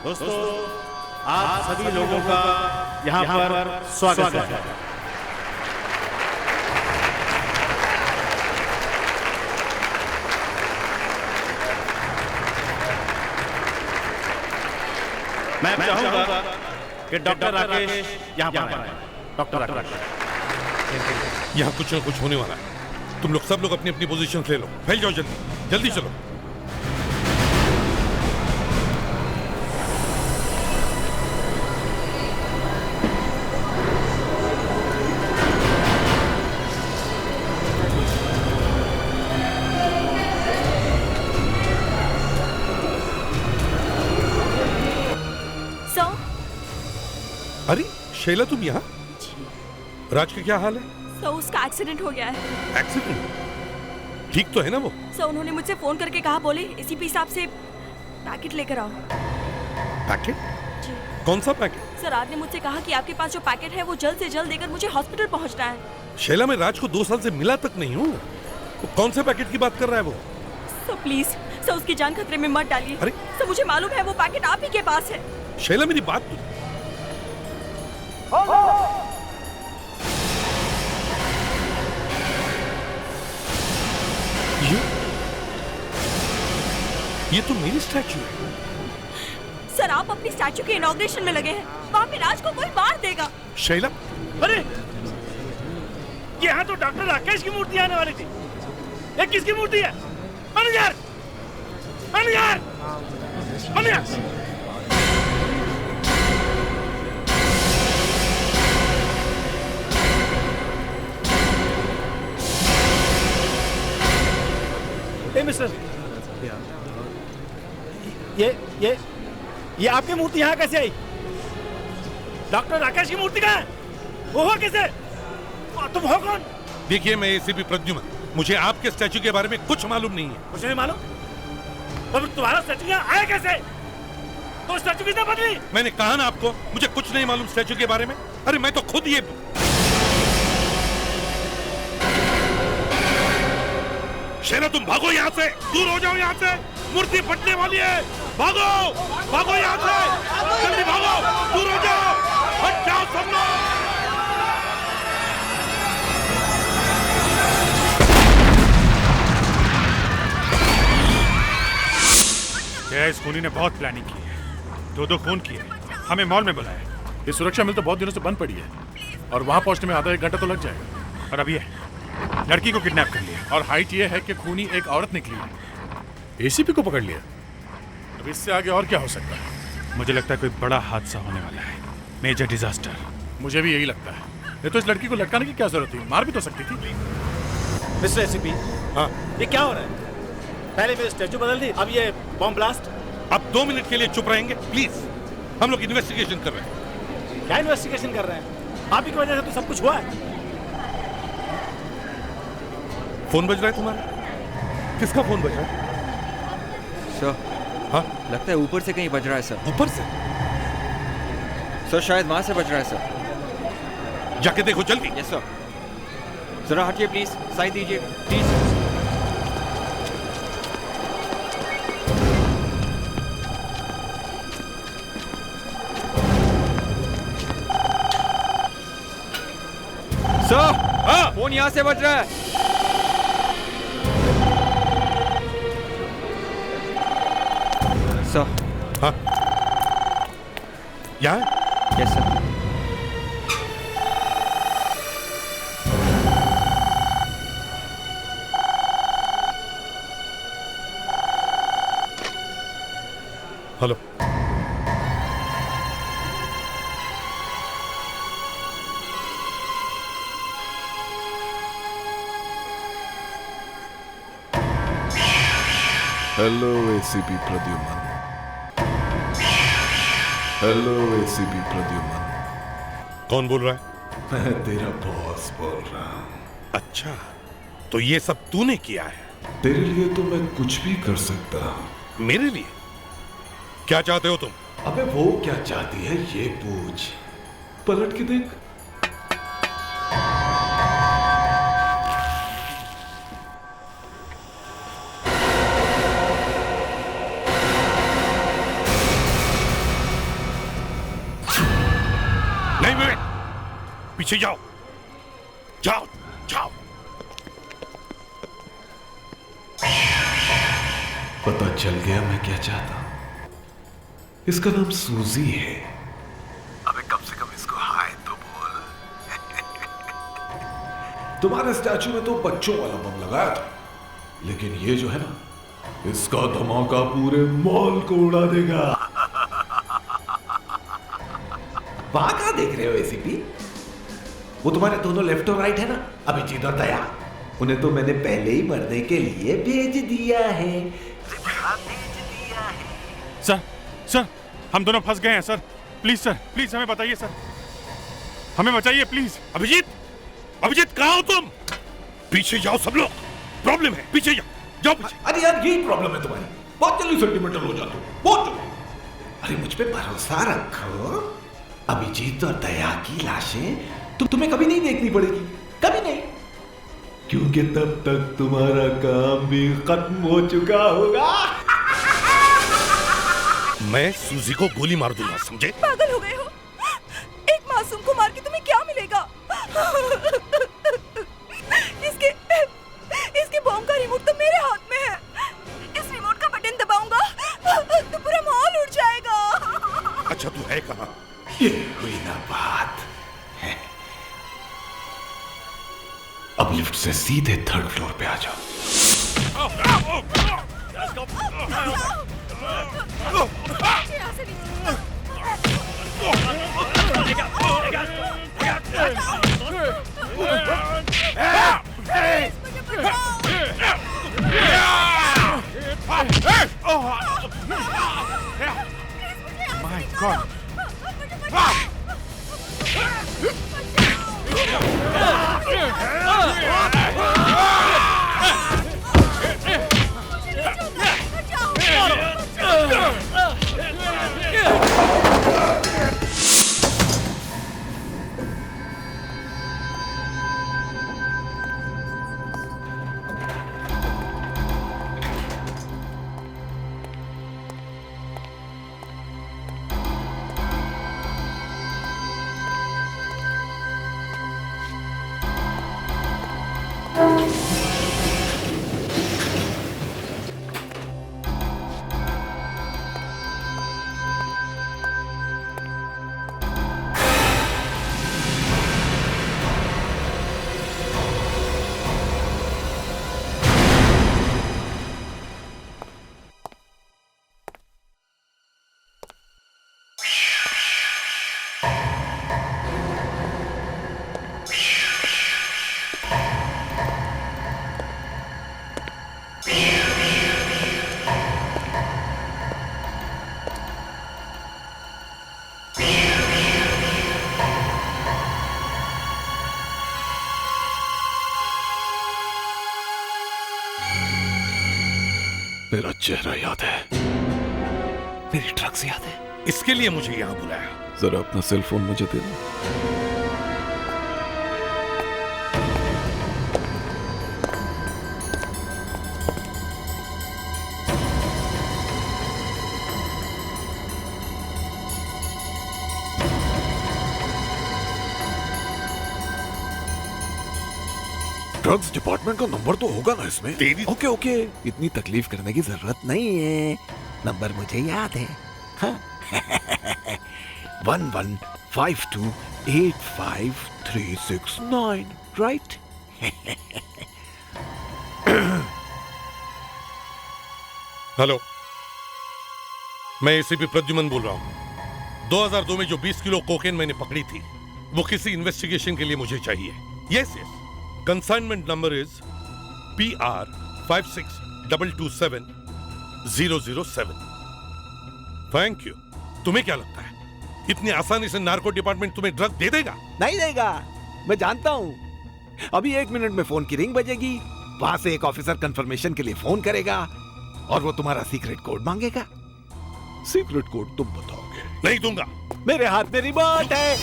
[SPEAKER 3] दोस्तों, आप सभी लोगों का यहाँ पर स्वागत है। मैं चाहूंगा कि डॉक्टर राकेश यहाँ पर आए। डॉक्टर राकेश,
[SPEAKER 4] यहाँ कुछ न कुछ होने वाला है। तुम लोग सब लोग अपनी अपनी पोजीशन ले लो, फैल जाओ, जल्दी जल्दी चलो। अरे शैला, तुम यहाँ? राज का क्या हाल है?
[SPEAKER 16] सो उसका एक्सीडेंट हो गया है।
[SPEAKER 4] एक्सीडेंट? ठीक तो है ना वो?
[SPEAKER 16] सो उन्होंने मुझसे फोन करके कहा, बोले एसीपी साहब से पैकेट लेकर आओ।
[SPEAKER 4] पैकेट? कौन सा पैकेट?
[SPEAKER 16] सर, राज ने मुझसे कहा कि आपके पास जो पैकेट है वो जल्द से जल्द देकर मुझे हॉस्पिटल पहुंचना है।
[SPEAKER 4] शैला, मैं राज को 2 साल से मिला तक नहीं हूँ। कौन से पैकेट की बात कर रहा है वो?
[SPEAKER 14] सर प्लीज सर, उसकी जान खतरे में मत डालिए।
[SPEAKER 4] अरे
[SPEAKER 14] सर मुझे मालूम है वो पैकेट आप ही के पास है।
[SPEAKER 4] शैला मेरी बात तो ये तो मेरी स्टैचू है।
[SPEAKER 14] सर आप अपनी स्टैचू के इनॉग्रेशन में लगे हैं, वहाँ पे राज को कोई मार देगा।
[SPEAKER 4] शैला,
[SPEAKER 3] अरे यहाँ तो डॉक्टर राकेश की मूर्ति आने वाली थी, ये किसकी मूर्ति है? Manager, manager, manager.
[SPEAKER 18] ए मिस्टर, ये आपकी मूर्ति यहाँ कैसे आई?
[SPEAKER 3] डॉक्टर राकेश की मूर्ति कहाँ है? वो हो कैसे? तुम हो कौन?
[SPEAKER 4] देखिए मैं एसीपी प्रद्युम्न, मुझे आपके स्टैचू के बारे में कुछ मालूम नहीं है।
[SPEAKER 3] मुझे नहीं मालूम? तो तुम्हारा स्टैचू यहाँ आया कैसे? तो स्टैचू किसने बदली?
[SPEAKER 4] मैंने कहा ना आपको, मुझे कुछ नहीं मालूम स्टैचू के बारे में। अरे मैं तो खुद ये शैला, तुम भागो यहाँ से, दूर हो जाओ यहाँ से, मूर्ति फटने वाली है। भागो, भागो यहाँ से, जल्दी भागो, दूर हो जाओ, हट जाओ सब लोग।
[SPEAKER 8] इस खूनी ने बहुत प्लानिंग की है, दो खून किए, हमें मॉल में बुलाया।
[SPEAKER 6] ये सुरक्षा मिल तो बहुत दिनों से बंद पड़ी है और वहां पहुंचने में आधा एक घंटा तो लग जाएगा।
[SPEAKER 8] और अब ये लड़की को किडनैप कर लिया
[SPEAKER 6] और हाइट ये है कि खूनी एक औरत निकली है। एसीपी को पकड़ लिया। अब इससे आगे और क्या हो सकता है?
[SPEAKER 8] मुझे लगता है कोई बड़ा हादसा होने वाला है, मेजर डिजास्टर।
[SPEAKER 6] मुझे भी यही लगता है। नहीं तो इस लड़की को लटकाने की क्या जरूरत थी? मार भी तो सकती थी।
[SPEAKER 18] मिस्टर एसीपी,
[SPEAKER 4] हाँ
[SPEAKER 18] ये क्या हो रहा है? पहले मेरी स्टैचू बदल दी, अब ये बॉम्ब ब्लास्ट।
[SPEAKER 4] अब 2 मिनट के लिए चुप रहेंगे प्लीज, हम लोग इन्वेस्टिगेशन कर रहे हैं।
[SPEAKER 18] क्या इन्वेस्टिगेशन कर रहे हैं? आप ही की वजह से तो सब कुछ हुआ है।
[SPEAKER 4] फोन बज रहा है तुम्हारा? किसका फोन बज रहा है?
[SPEAKER 9] सर,
[SPEAKER 4] हाँ
[SPEAKER 9] लगता है ऊपर से कहीं बज रहा है सर।
[SPEAKER 4] ऊपर से?
[SPEAKER 9] सर शायद वहां से बज रहा है सर।
[SPEAKER 4] जाके देखो जल्दी।
[SPEAKER 9] Yes sir. जरा हटिए प्लीज, साइड दीजिए प्लीज। सर, हाँ फोन यहाँ से बज रहा है। सर,
[SPEAKER 4] हाँ यहाँ?
[SPEAKER 9] Yes sir.
[SPEAKER 4] Hello,
[SPEAKER 19] hello ACP Pradyuman. Hello ACP Pradyuman.
[SPEAKER 4] कौन बोल रहा है?
[SPEAKER 19] मैं तेरा बॉस बोल रहा हूँ।
[SPEAKER 4] अच्छा, तो ये सब तूने किया है?
[SPEAKER 19] तेरे लिए तो मैं कुछ भी कर सकता हूँ।
[SPEAKER 4] मेरे लिए? क्या चाहते हो तुम?
[SPEAKER 19] अबे वो क्या चाहती है ये पूछ, पलट के देख।
[SPEAKER 4] नहीं विवेक, पीछे जाओ, जाओ जाओ।
[SPEAKER 19] पता चल गया मैं क्या चाहता हूं। इसका नाम सूजी है। अबे कम से कम इसको हाय तो बोल। तुम्हारे स्टैचू में तो बच्चों वाला बम लगाया था, लेकिन ये जो है ना, इसका धमाका पूरे मॉल को उड़ा देगा।
[SPEAKER 1] वहां कहां देख रहे हो एसीपी? वो तुम्हारे दोनों लेफ्ट और राइट है ना, अभिजीत और दया। उन्हें तो मैंने पहले ही मरने के लिए भेज दिया है।
[SPEAKER 8] सर, सर, हम दोनों फंस गए हैं सर। प्लीज सर, प्लीज हमें बताइए सर, हमें बचाइए प्लीज।
[SPEAKER 4] अभिजीत, अभिजीत कहाँ हो तुम? पीछे जाओ सब लोग, प्रॉब्लम है, पीछे जाओ, जाओ पीछे।
[SPEAKER 1] अरे यार यही प्रॉब्लम है तुम्हारी, बहुत जल्दी सेंटिमेंटल हो जाते हो, बहुत जल्दी। अरे मुझ पे भरोसा रखो, अभिजीत और दया की लाशें तुम्हें कभी नहीं देखनी पड़ेगी, कभी नहीं।
[SPEAKER 19] क्योंकि तब तक तुम्हारा काम भी खत्म हो चुका होगा।
[SPEAKER 4] मैं सूजी को गोली मार दूंगा, समझे?
[SPEAKER 14] पागल हो गए हो? एक मासूम को मार के तुम्हें क्या मिलेगा? इसके बॉम्ब का रिमोट तो मेरे हाथ में है। इस रिमोट का बटन दबाऊंगा तो पूरा माहौल उड़ जाएगा।
[SPEAKER 4] अच्छा तू है कहाँ?
[SPEAKER 19] ये हुई ना बात। अब लिफ्ट से सीधे 3rd फ्लोर पे आ जाओ।
[SPEAKER 6] My God!
[SPEAKER 19] मेरा चेहरा याद है, मेरी ड्रग्स याद है।
[SPEAKER 4] इसके लिए मुझे यहाँ बुलाया।
[SPEAKER 19] जरा अपना सेल फोन मुझे दे दो। ड्रग्स डिपार्टमेंट का नंबर तो होगा ना इसमें? ओके ओके, इतनी तकलीफ करने की जरूरत नहीं है, नंबर मुझे याद है। हाँ? 11528539, राइट?
[SPEAKER 4] हेलो, मैं एसीपी प्रद्युमन बोल रहा हूं। 2002 में जो 20 किलो कोकेन मैंने पकड़ी थी, वो किसी इन्वेस्टिगेशन के लिए मुझे चाहिए। Yes yes, consignment number is PR 56227007। Thank you. तुम्हें क्या लगता है इतनी आसानी से नार्को डिपार्टमेंट तुम्हें ड्रग दे देगा?
[SPEAKER 20] नहीं देगा, मैं जानता हूं। अभी 1 मिनट में फोन की रिंग बजेगी, वहां से एक ऑफिसर कंफर्मेशन के लिए फोन करेगा और वो तुम्हारा सीक्रेट कोड मांगेगा।
[SPEAKER 19] सीक्रेट कोड तुम बताओगे?
[SPEAKER 4] नहीं दूंगा।
[SPEAKER 20] मेरे हाथ में रिमोट है।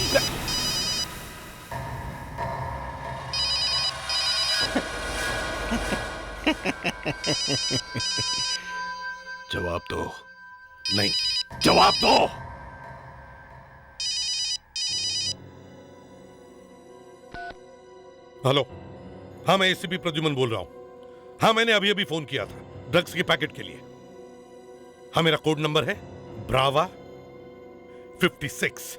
[SPEAKER 19] जवाब दो।
[SPEAKER 4] नहीं।
[SPEAKER 19] जवाब दो।
[SPEAKER 4] हेलो, हाँ मैं एसीपी प्रद्युमन बोल रहा हूं। हाँ मैंने अभी अभी फोन किया था ड्रग्स के पैकेट के लिए। हाँ मेरा कोड नंबर है ब्रावा 56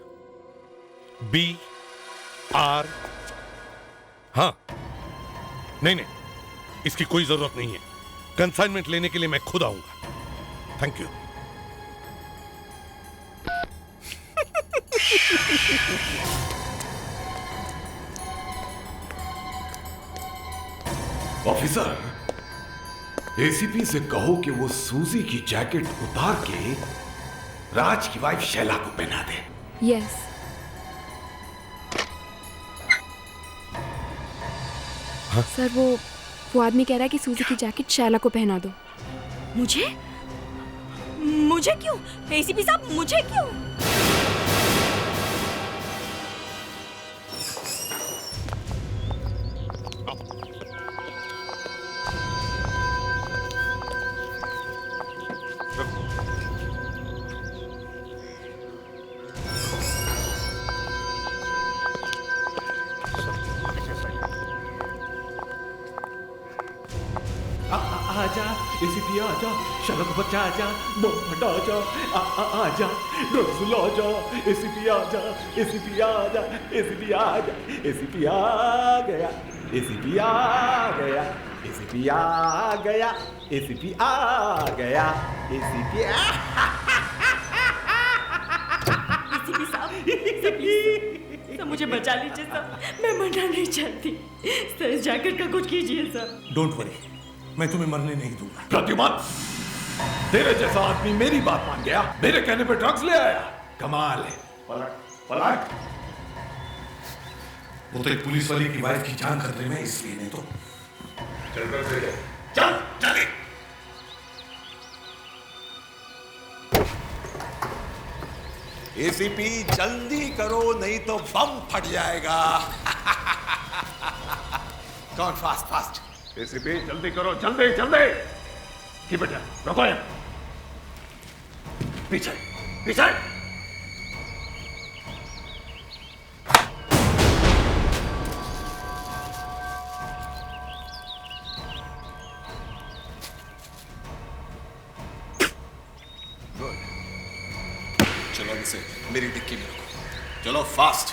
[SPEAKER 4] BR। हाँ नहीं, इसकी कोई जरूरत नहीं है। कंसाइनमेंट लेने के लिए मैं खुद आऊंगा। Thank you.
[SPEAKER 19] ऑफिसर, एसीपी से कहो कि वो सूजी की जैकेट उतार के राज की वाइफ शैला को पहना दे।
[SPEAKER 12] यस। सर वो आदमी कह रहा है कि सूजी की जैकेट शैला को पहना दो।
[SPEAKER 14] मुझे क्यों? एसीपी साहब मुझे क्यों?
[SPEAKER 19] एसीपी आजा, शरद बच्चा आजा, बम फटा आजा, आजा, ड्रग्स ला जा, एसीपी आजा, एसीपी आजा, एसीपी आजा, एसीपी आ गया, एसीपी आ गया, एसीपी आ गया, एसीपी आ गया, एसीपी
[SPEAKER 16] एसीपी साहब प्लीज मुझे बचा लीजिए सर, मैं मरना नहीं चाहती सर, जैकेट का कुछ कीजिए सर।
[SPEAKER 4] डोंट वरी, मैं तुम्हें मरने नहीं दूंगा।
[SPEAKER 19] प्रद्युमन, तेरे जैसा आदमी मेरी बात मान गया, मेरे कहने पे ड्रग्स ले आया, कमाल है।
[SPEAKER 4] पलट पलट, वो तो एक पुलिस वाले की वाइफ की जान खतरे में, इसलिए नहीं तो चल जल्दी।
[SPEAKER 20] एसीपी जल्दी करो नहीं तो बम फट जाएगा। कौन फास्ट फास्ट।
[SPEAKER 1] एसीपी जल्दी करो, जल्दी जल्दी। की बेटा रुको, पीछे पीछे।
[SPEAKER 20] चलो इसे मेरी डिक्की में रखो, चलो फास्ट।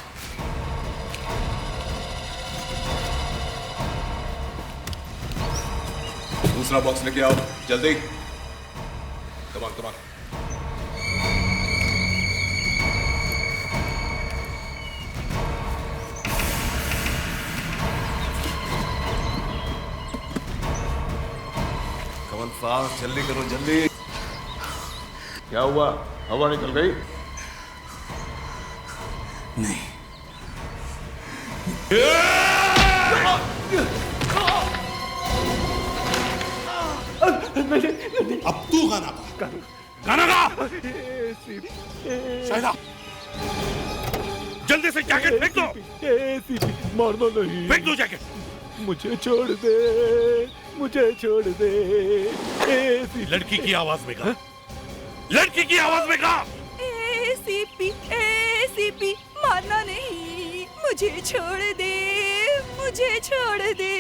[SPEAKER 20] दूसरा बॉक्स लेके आओ जल्दी, कमान कमान। कमान फास्ट, जल्दी करो जल्दी।
[SPEAKER 1] क्या हुआ, हवा निकल गई?
[SPEAKER 4] नहीं। अब तू गाना गा, गाना गा। शाहिदा, जल्दी से जैकेट फेंक दो।
[SPEAKER 19] एसीपी मारना नहीं,
[SPEAKER 4] फेंक दो जैकेट।
[SPEAKER 19] मुझे छोड़ दे, मुझे छोड़ दे। एसीपी
[SPEAKER 4] लड़की की आवाज में गा, लड़की की आवाज में गा।
[SPEAKER 14] एसीपी एसीपी मारना नहीं, मुझे छोड़ दे, मुझे छोड़ दे।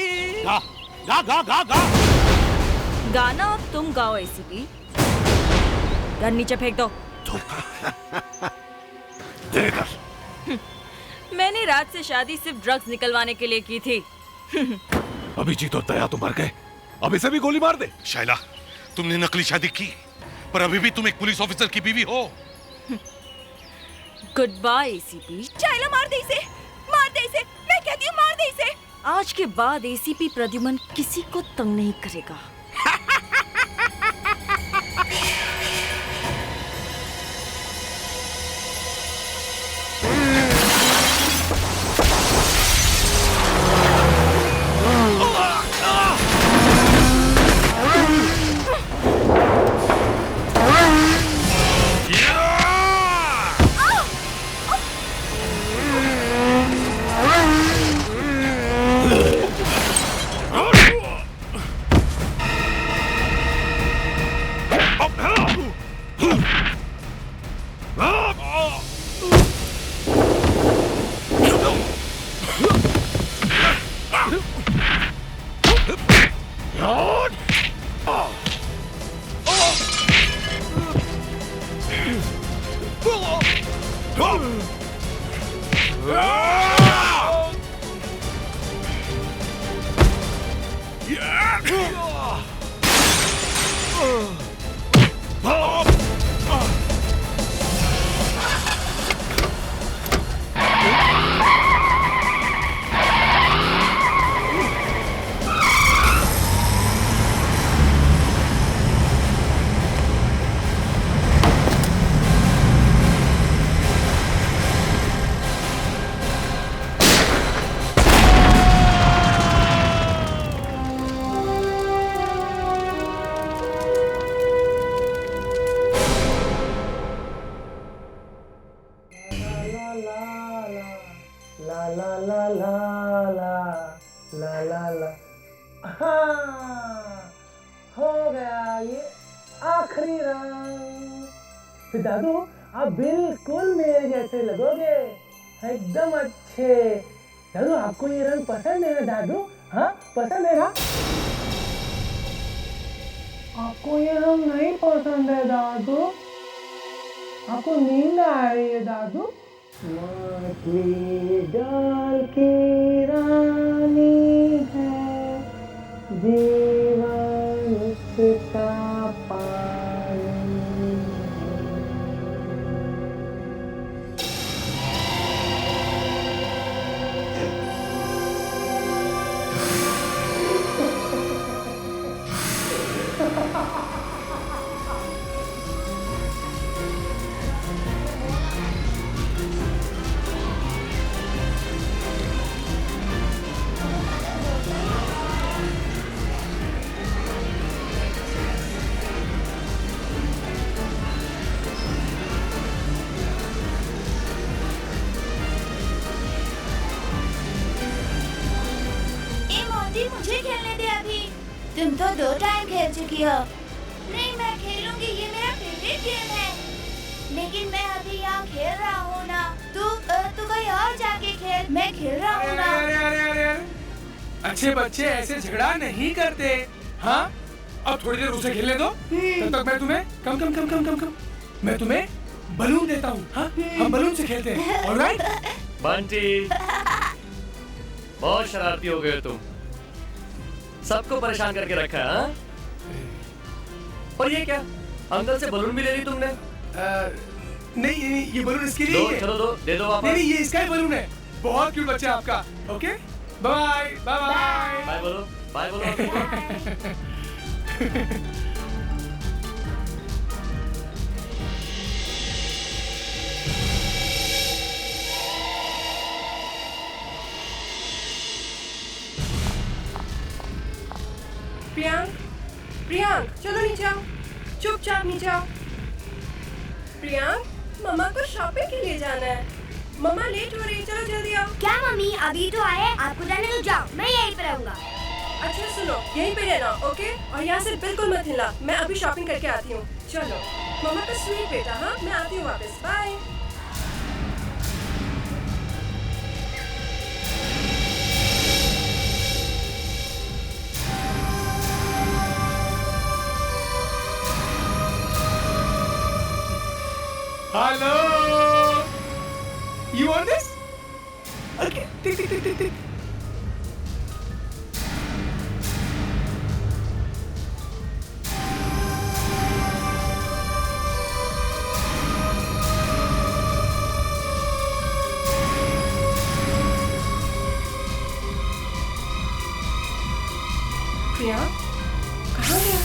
[SPEAKER 4] गा गा गा गा गा।
[SPEAKER 16] गाना अब तुम गाओ एसीपी। गन नीचे फेंक दो। मैंने रात से शादी सिर्फ ड्रग्स निकलवाने के लिए की थी।
[SPEAKER 19] अभिजीत और दया तो मर गए, अब इसे भी गोली मार दे।
[SPEAKER 4] शाइला, तुमने नकली शादी की, पर अभी भी तुम एक पुलिस ऑफिसर की बीवी हो।
[SPEAKER 16] Good bye ACP.
[SPEAKER 14] शाइला मार दे इसे, मार दे इसे, मैं कहती हूँ मार दे इसे।
[SPEAKER 16] आज के बाद एसीपी प्रद्युमन किसी को तंग नहीं करेगा।
[SPEAKER 10] दादू आप बिल्कुल मेरे जैसे लगोगे, एकदम अच्छे। दादू आपको ये रंग पसंद है ना दादू? हाँ पसंद है ना? आपको ये रंग नहीं पसंद है दादू? आपको नींद आ रही है दादू? मछली जल की रानी है, जीवन उसका पानी है।
[SPEAKER 14] मुझे खेलने दे अभी। तुम तो 2 टाइम खेल चुकी हो। नहीं, मैं खेलूंगी, ये मेरा फेवरेट गेम है। लेकिन मैं अभी यहाँ खेल रहा हूँ ना। तू कहीं और जाके खेल, मैं खेल रहा हूँ ना।
[SPEAKER 21] अरे अच्छे बच्चे ऐसे झगड़ा नहीं करते। हाँ, अब थोड़ी देर उसे खेलने दो, तब तक मैं तुम्हें कम मैं तुम्हें बलून देता हूँ। हाँ, हम बलून से खेलते हैं। ऑलराइट?
[SPEAKER 22] बंटी, बहुत शरारती हो गए तुम, सबको परेशान करके रखा है। हाँ? और ये क्या, अंकल से बलून भी ले ली तुमने?
[SPEAKER 21] नहीं, ये बलून इसके लिए है।
[SPEAKER 22] चलो दे दो वापस।
[SPEAKER 21] नहीं, ये इसका ही बलून है। बहुत क्यूट बच्चा आपका। ओके, बाय बाय
[SPEAKER 22] बाय बोलो, बाय बोलो।
[SPEAKER 23] प्रियांक, चलो नीचे आओ, चुपचाप नीचे आओ। प्रियांक, मम्मा को शॉपिंग के लिए जाना है। मम्मा लेट हो रही है, चलो जल्दी आओ।
[SPEAKER 14] क्या मम्मी, अभी तो आए, आपको जाने दो, जाओ, मैं यहीं पे रहूंगा।
[SPEAKER 23] अच्छा सुनो, यहीं पे रहना, ओके? और यहाँ से बिल्कुल मत हिलना, मैं अभी शॉपिंग करके आती हूँ। चलो, मम्मा का स्वीट बेटा। हाँ, मैं आती हूँ वापस, bye.
[SPEAKER 21] Hello. You want this? Okay. Tick.
[SPEAKER 23] Priya, कहाँ गया?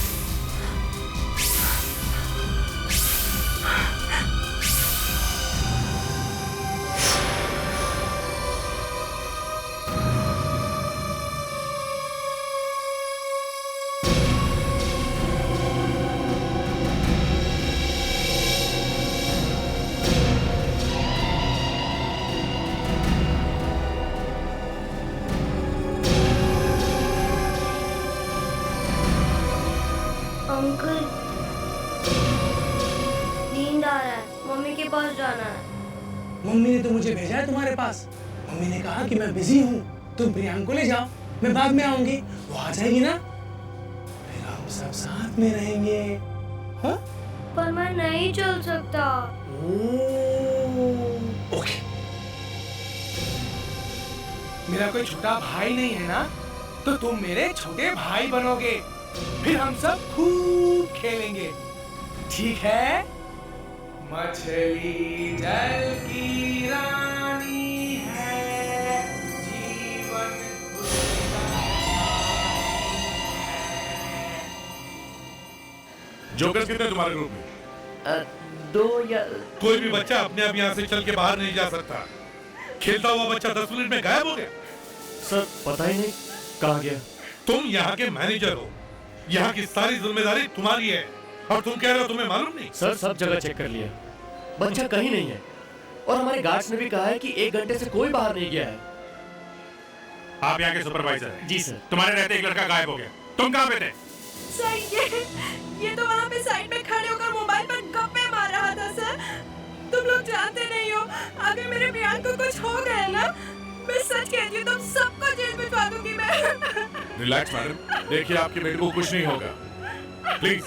[SPEAKER 14] अंकल, नींद आ रहा है, मम्मी के पास जाना है।
[SPEAKER 10] मम्मी ने तो मुझे भेजा है तुम्हारे पास। मम्मी ने कहा कि मैं बिजी हूँ, तुम प्रियांक को ले जाओ, मैं बाद में आऊंगी। वो आ जाएगी ना, फिर हम सब साथ में रहेंगे। हाँ?
[SPEAKER 14] पर मैं नहीं चल सकता।
[SPEAKER 10] ओके।
[SPEAKER 21] मेरा कोई छोटा भाई नहीं है ना, तो तुम मेरे छोटे भाई बनोगे। फिर हम सब खूब खेलेंगे, ठीक है? मछली जल की रानी है, जीवन उसका
[SPEAKER 4] जोकर्स कितने तुम्हारे ग्रुप में?
[SPEAKER 22] 2 या
[SPEAKER 4] कोई भी बच्चा अपने आप यहाँ से चल के बाहर नहीं जा सकता। खेलता हुआ बच्चा 10 मिनट में गायब हो गया।
[SPEAKER 22] सर पता ही नहीं कहाँ गया।
[SPEAKER 4] तुम यहाँ के मैनेजर हो, यहाँ की सारी जिम्मेदारी तुम्हारी है, और तुम कह रहे हो तुम्हें मालूम नहीं?
[SPEAKER 22] सर सब जगह चेक कर लिया, बच्चा कहीं नहीं है, और हमारे गार्ड्स ने भी कहा है कि 1 घंटे से कोई बाहर नहीं गया है।
[SPEAKER 7] आप यहाँ के सुपरवाइजर हैं?
[SPEAKER 22] जी सर।
[SPEAKER 7] तुम्हारे रहते एक लड़का गायब हो गया, तुम कहाँ पे थे?
[SPEAKER 23] सर ये तो वहाँ पे साइड में खड़े होकर मोबाइल पर गप्पे मार रहा था सर। तुम लोग जानते नहीं हो, अगर मेरे प्रियांक को कुछ हो गया ना, मैं सच कहती हूँ, तुम सबको जेल भिजवा दूंगी मैं।
[SPEAKER 7] रिलैक्स मैडम, देखिए आपके बेटे को कुछ नहीं होगा।
[SPEAKER 4] प्लीज।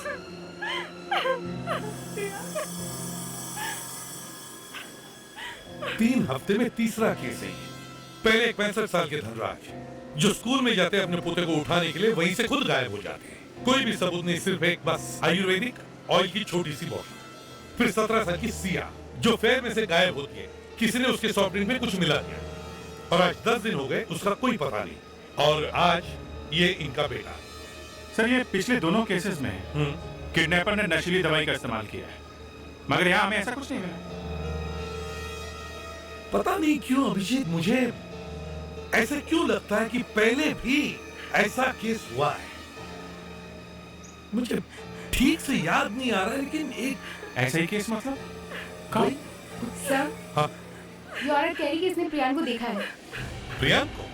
[SPEAKER 4] 3 हफ्ते में तीसरा केस है। पहले एक 65 साल के धनराज जो स्कूल में जाते अपने पोते को उठाने के लिए वहीं से खुद गायब हो जाते हैं। कोई भी सबूत नहीं, सिर्फ एक बस आयुर्वेदिक ऑयल की छोटी सी बोतल। फिर 17 साल की सिया जो फेयर में से गायब होती है, किसी ने उसके सॉफ्ट ड्रिंक में कुछ मिला दिया। और आज 10 दिन हो गए, उसका कोई पता नहीं। और आज ये इनका बेटा।
[SPEAKER 8] सर, ये पिछले दोनों केसेस में किडनैपर ने नशीली दवाई का इस्तेमाल किया है, मगर यहाँ हमें ऐसा कुछ नहीं मिला।
[SPEAKER 4] पता नहीं क्यों अभिजीत, मुझे ऐसे क्यों लगता है कि पहले भी ऐसा केस हुआ है। मुझे ठीक से याद नहीं आ रहा है, लेकिन एक
[SPEAKER 8] ऐसा ही केस मतलब
[SPEAKER 4] कौन?
[SPEAKER 12] सर,
[SPEAKER 4] हाँ,
[SPEAKER 12] ये औरत कह रही कि इसने प्रियांक को देखा है।
[SPEAKER 4] प्रियांक को?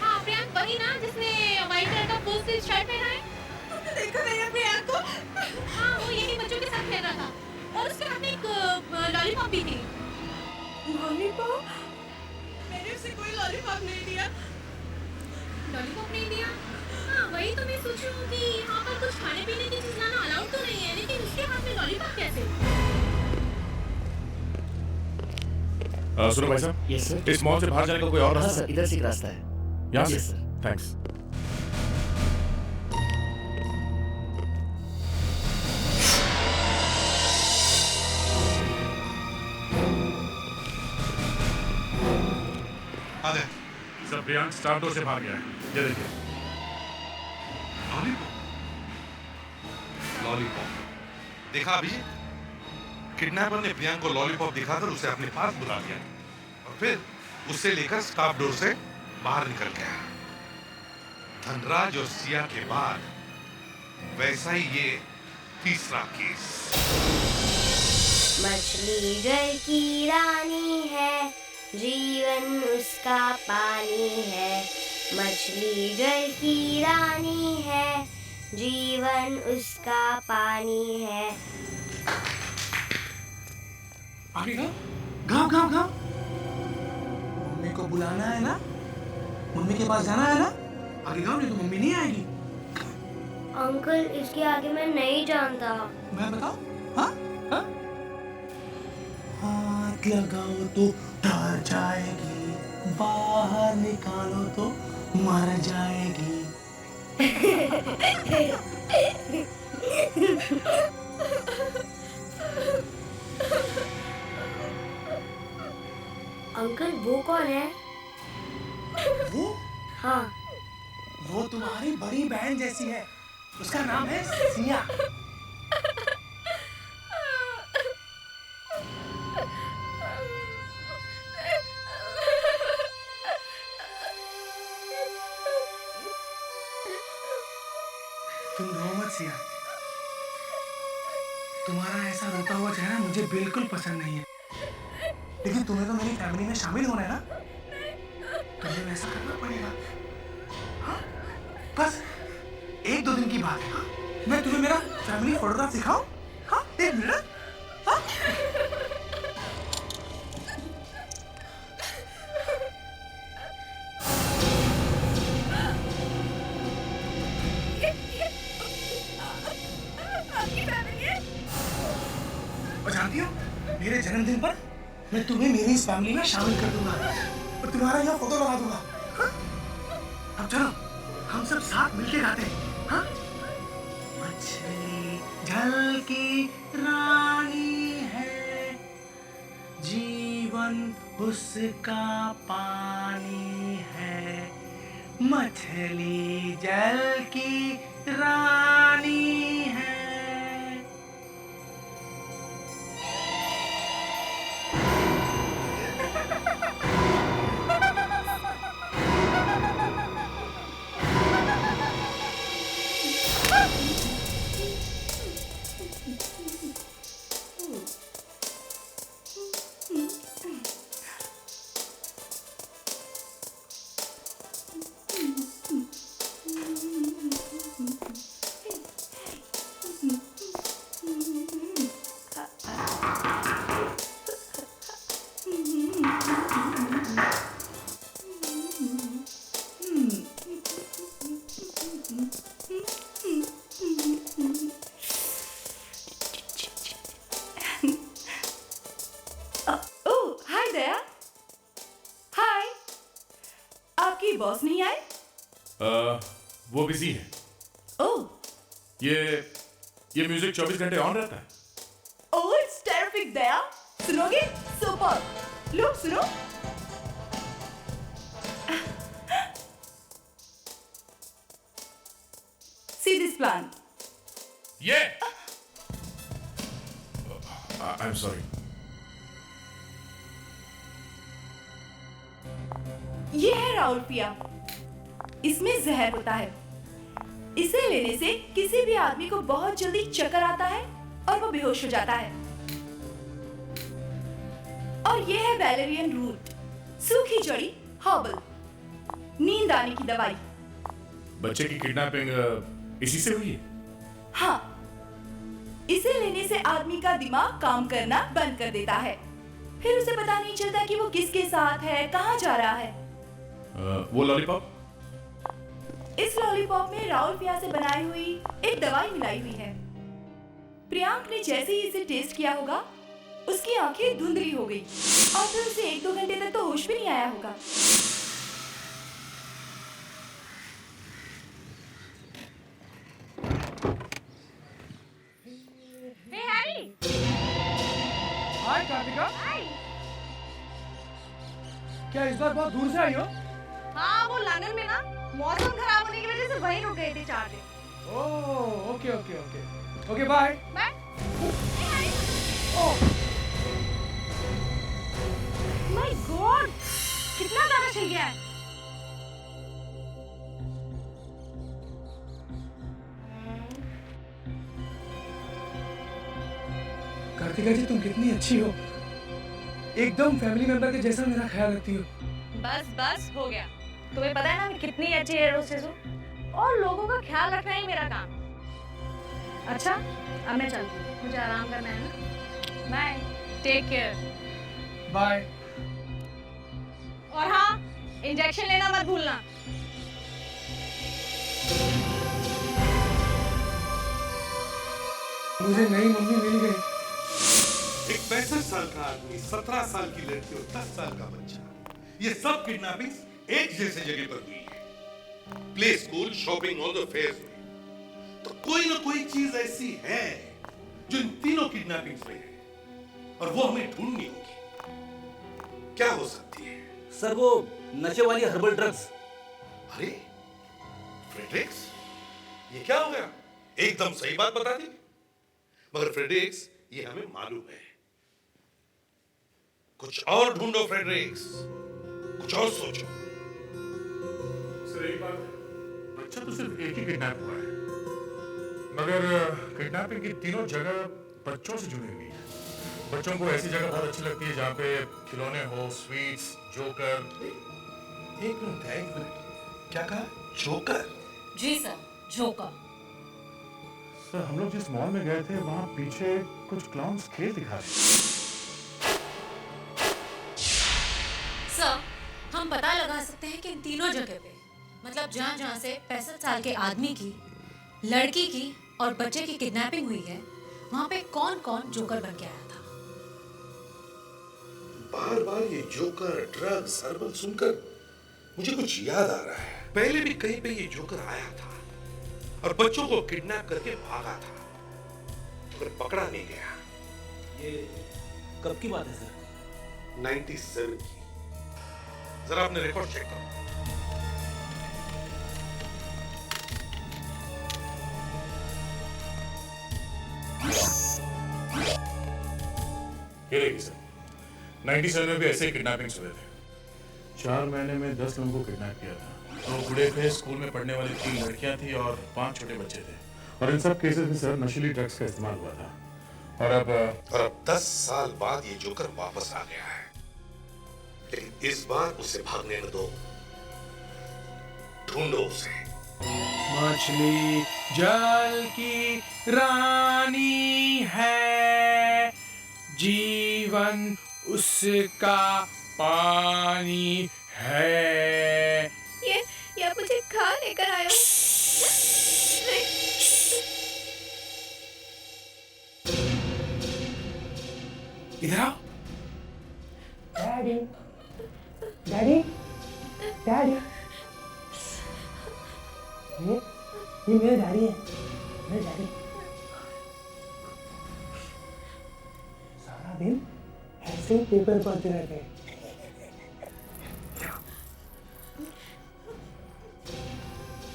[SPEAKER 16] हाँ, प्रियांक वही ना जिसने व्हाइट कलर का फुल स्लीव शर्ट पहना है।
[SPEAKER 23] देखा नहीं है प्रियांक को?
[SPEAKER 16] हाँ, वो यही बच्चों के साथ खेल रहा था और उसके हाथ में एक लॉलीपॉप भी थी।
[SPEAKER 23] लॉलीपॉप? मैंने उसे कोई लॉलीपॉप नहीं दिया।
[SPEAKER 16] लॉलीपॉप नहीं दिया? हाँ, वही तो मैं सोच रही हूँ कि यहाँ पर कुछ खाने पीने की चीज लाना अलाउड तो नहीं है, लेकिन उसके हाथ में लॉलीपॉप कैसे?
[SPEAKER 8] सुनो भाई साहब,
[SPEAKER 22] यस सर।
[SPEAKER 8] इस मॉल से बाहर जाने का कोई और
[SPEAKER 22] हाँ
[SPEAKER 8] रास्ता?
[SPEAKER 22] सर, इधर से एक रास्ता है।
[SPEAKER 8] यहाँ से?
[SPEAKER 22] Yes sir.
[SPEAKER 8] Thanks. Sir, Priyank staff door से भाग गया है, ये देखिए।
[SPEAKER 4] लॉलीपॉप देखा अभिजीत? किडनैपर ने प्रियांक को लॉलीपॉप दिखाकर उसे अपने पास बुला लिया और फिर उसे लेकर स्टाफ डोर से बाहर निकल गया। धनराज और सिया के बाद वैसा ही ये तीसरा केस।
[SPEAKER 14] मछली जल की रानी है, जीवन उसका पानी है। मछली जल की रानी है, जीवन उसका पानी है।
[SPEAKER 21] आगे गाँव गाँव गाँव। मम्मी को बुलाना है ना, मम्मी के पास जाना है ना। आगे गाँव, नहीं तो मम्मी नहीं आएगी।
[SPEAKER 14] अंकल, इसके आगे मैं नहीं जानता।
[SPEAKER 21] मैं बताऊं? हाँ हाँ? हाथ लगाओ तो डर जाएगी, बाहर निकालो तो मर जाएगी।
[SPEAKER 14] अंकल, वो कौन है?
[SPEAKER 21] वो?
[SPEAKER 14] हाँ।
[SPEAKER 21] वो तुम्हारी बड़ी बहन जैसी है, उसका नाम है सिया। तुम रो मत सिया। तुम्हारा ऐसा रोता हुआ चेहरा मुझे बिल्कुल पसंद नहीं है, लेकिन तुम्हें तो मेरी फैमिली में शामिल होना है ना, तुम्हें वैसा करना पड़ेगा। हाँ? बस 1-2 दिन की बात है। हाँ? मैं तुम्हें मेरा फैमिली फोटोग्राफ दिखाऊं? हाँ? 1 मिनट। हाँ? और जानती हो, मेरे जन्मदिन पर मैं तुम्हें मेरी इस फैमिली में शामिल कर दूंगा और तुम्हारा यहाँ फोटो लगा दूंगा। हाँ? अब चलो हम सब साथ मिलके गाते हैं। हाँ? मछली जल की रानी है, जीवन उसका पानी है। मछली जल की रानी है।
[SPEAKER 23] बॉस नहीं आए?
[SPEAKER 6] वो बिजी है।
[SPEAKER 23] ओह,
[SPEAKER 6] ये म्यूजिक 24 घंटे ऑन रहता है।
[SPEAKER 23] ओह, इट्स टेरिफिक दया। सुनोगे? सुपर। लो सुनो। See this plant.
[SPEAKER 6] I'm sorry.
[SPEAKER 23] ये है राउल्फिया। इसमें जहर होता है। इसे लेने से किसी भी आदमी को बहुत जल्दी चक्कर आता है और वो बेहोश हो जाता है। और ये है वैलेरियन रूट, सूखी जड़ी, हर्बल, नींद आने की दवाई।
[SPEAKER 6] बच्चे की किडनैपिंग इसी से हुई है?
[SPEAKER 23] हाँ, इसे लेने से आदमी का दिमाग काम करना बंद कर देता है। फिर उसे पता नहीं चलता कि वो किसके साथ है, कहाँ जा रहा है।
[SPEAKER 6] वो लॉलीपॉप?
[SPEAKER 23] इस लॉलीपॉप में राउल्फिया से बनाई हुई एक दवाई मिलाई हुई है। प्रियांक ने जैसे ही इसे टेस्ट किया होगा, उसकी आंखें धुंधली हो गई और फिर उसे 1-2 घंटे तक तो होश भी नहीं आया होगा। हे हैरी।
[SPEAKER 21] हाय कार्तिका। क्या इस बार बहुत दूर से आई हो?
[SPEAKER 17] हाँ, वो लंदन में ना मौसम खराब होने की वजह से वहीं रुक गए थे 4 दिन।
[SPEAKER 21] Oh, okay bye.
[SPEAKER 17] Bye. My god, कितना ज्यादा चल गया है।
[SPEAKER 21] कार्तिका जी, तुम कितनी अच्छी हो। एकदम फैमिली मेंबर के जैसा मेरा ख्याल रखती हो।
[SPEAKER 17] बस हो गया। तुम्हें पता है ना मैं कितनी अच्छी एयर होस्टेस हूँ और लोगों का ख्याल रखना ही मेरा काम। अच्छा, अब मैं चलती हूँ, मुझे आराम करना है ना। Bye, take care.
[SPEAKER 21] बाय।
[SPEAKER 17] और हाँ, इंजेक्शन लेना मत भूलना।
[SPEAKER 21] मुझे नई मम्मी मिल गई।
[SPEAKER 4] एक 65 साल का आदमी, 17 साल की लड़की और 10 साल का बच्चा, ये सब किडनैपिंग एक जैसे जगह पर हुई है। Play school, shopping, all the fairs में। तो कोई ना कोई चीज ऐसी है जो इन तीनों किडनैपिंग्स में है और वो हमें ढूंढनी होगी। क्या हो सकती है?
[SPEAKER 18] सर, वो नशे वाली हर्बल ड्रग्स।
[SPEAKER 4] अरे फ्रेडरिक्स, ये क्या हो गया? एकदम सही बात बता दी। मगर फ्रेडरिक्स, ये हमें मालूम है। कुछ और ढूंढो फ्रेडरिक्स, कुछ और सोचो।
[SPEAKER 6] सर, एक बात है, बच्चा तो सिर्फ एक ही किडनैप हुआ है, मगर किडनैपिंग की तीनों जगह बच्चों से जुड़ी हुई है। बच्चों को ऐसी जगह बहुत अच्छी लगती है जहाँ पे खिलौने हो, स्वीट्स, जोकर।
[SPEAKER 4] एक मिनट, क्या कहा? जोकर?
[SPEAKER 16] जी सर, जोकर।
[SPEAKER 6] सर, हम लोग जिस मॉल में गए थे वहाँ पीछे कुछ क्लाउन्स खेल दिखा रहे।
[SPEAKER 16] सर, हम पता लगा सकते हैं कि इन तीनों जगह पे, मतलब जहाँ से 65 साल के आदमी की, लड़की की और बच्चे की किडनैपिंग हुई है, वहाँ पे कौन कौन जोकर बन के आया था।
[SPEAKER 4] बार बार ये जोकर, ड्रग्स, हर्बल सुनकर मुझे कुछ याद आ रहा है। पहले भी कहीं पे ये जोकर आया था और बच्चों को किडनैप करके भागा था, मगर पकड़ा नहीं गया।
[SPEAKER 18] ये कब की बात है सर?
[SPEAKER 4] 97 की। जरा अपने रिकॉर्ड चेक करो।
[SPEAKER 6] ये देखिए सर, 97 में भी ऐसे किडनैपिंग्स हुए थे। 4 महीने में 10 लोगों को किडनैप किया था। तो बुढ़े थे, स्कूल में पढ़ने वाली 3 लड़कियां थी और 5 छोटे बच्चे थे। और इन सब केसेस में सर नशीली ड्रग्स का इस्तेमाल हुआ था। और अब
[SPEAKER 4] 10 साल बाद ये जोकर वापस आ गया है, लेकिन इस बार उसे भागने न दो, ढूंढो उसे।
[SPEAKER 21] मछली जल की रानी है, जीवन उसका पानी है।
[SPEAKER 23] ये मुझे खा लेकर आयो।
[SPEAKER 21] इधर आओ। Daddy, daddy, daddy. ये मेरे डैडी है, मेरे डैडी। सारा दिन ऐसे ही पेपर पढ़ते रहते हैं।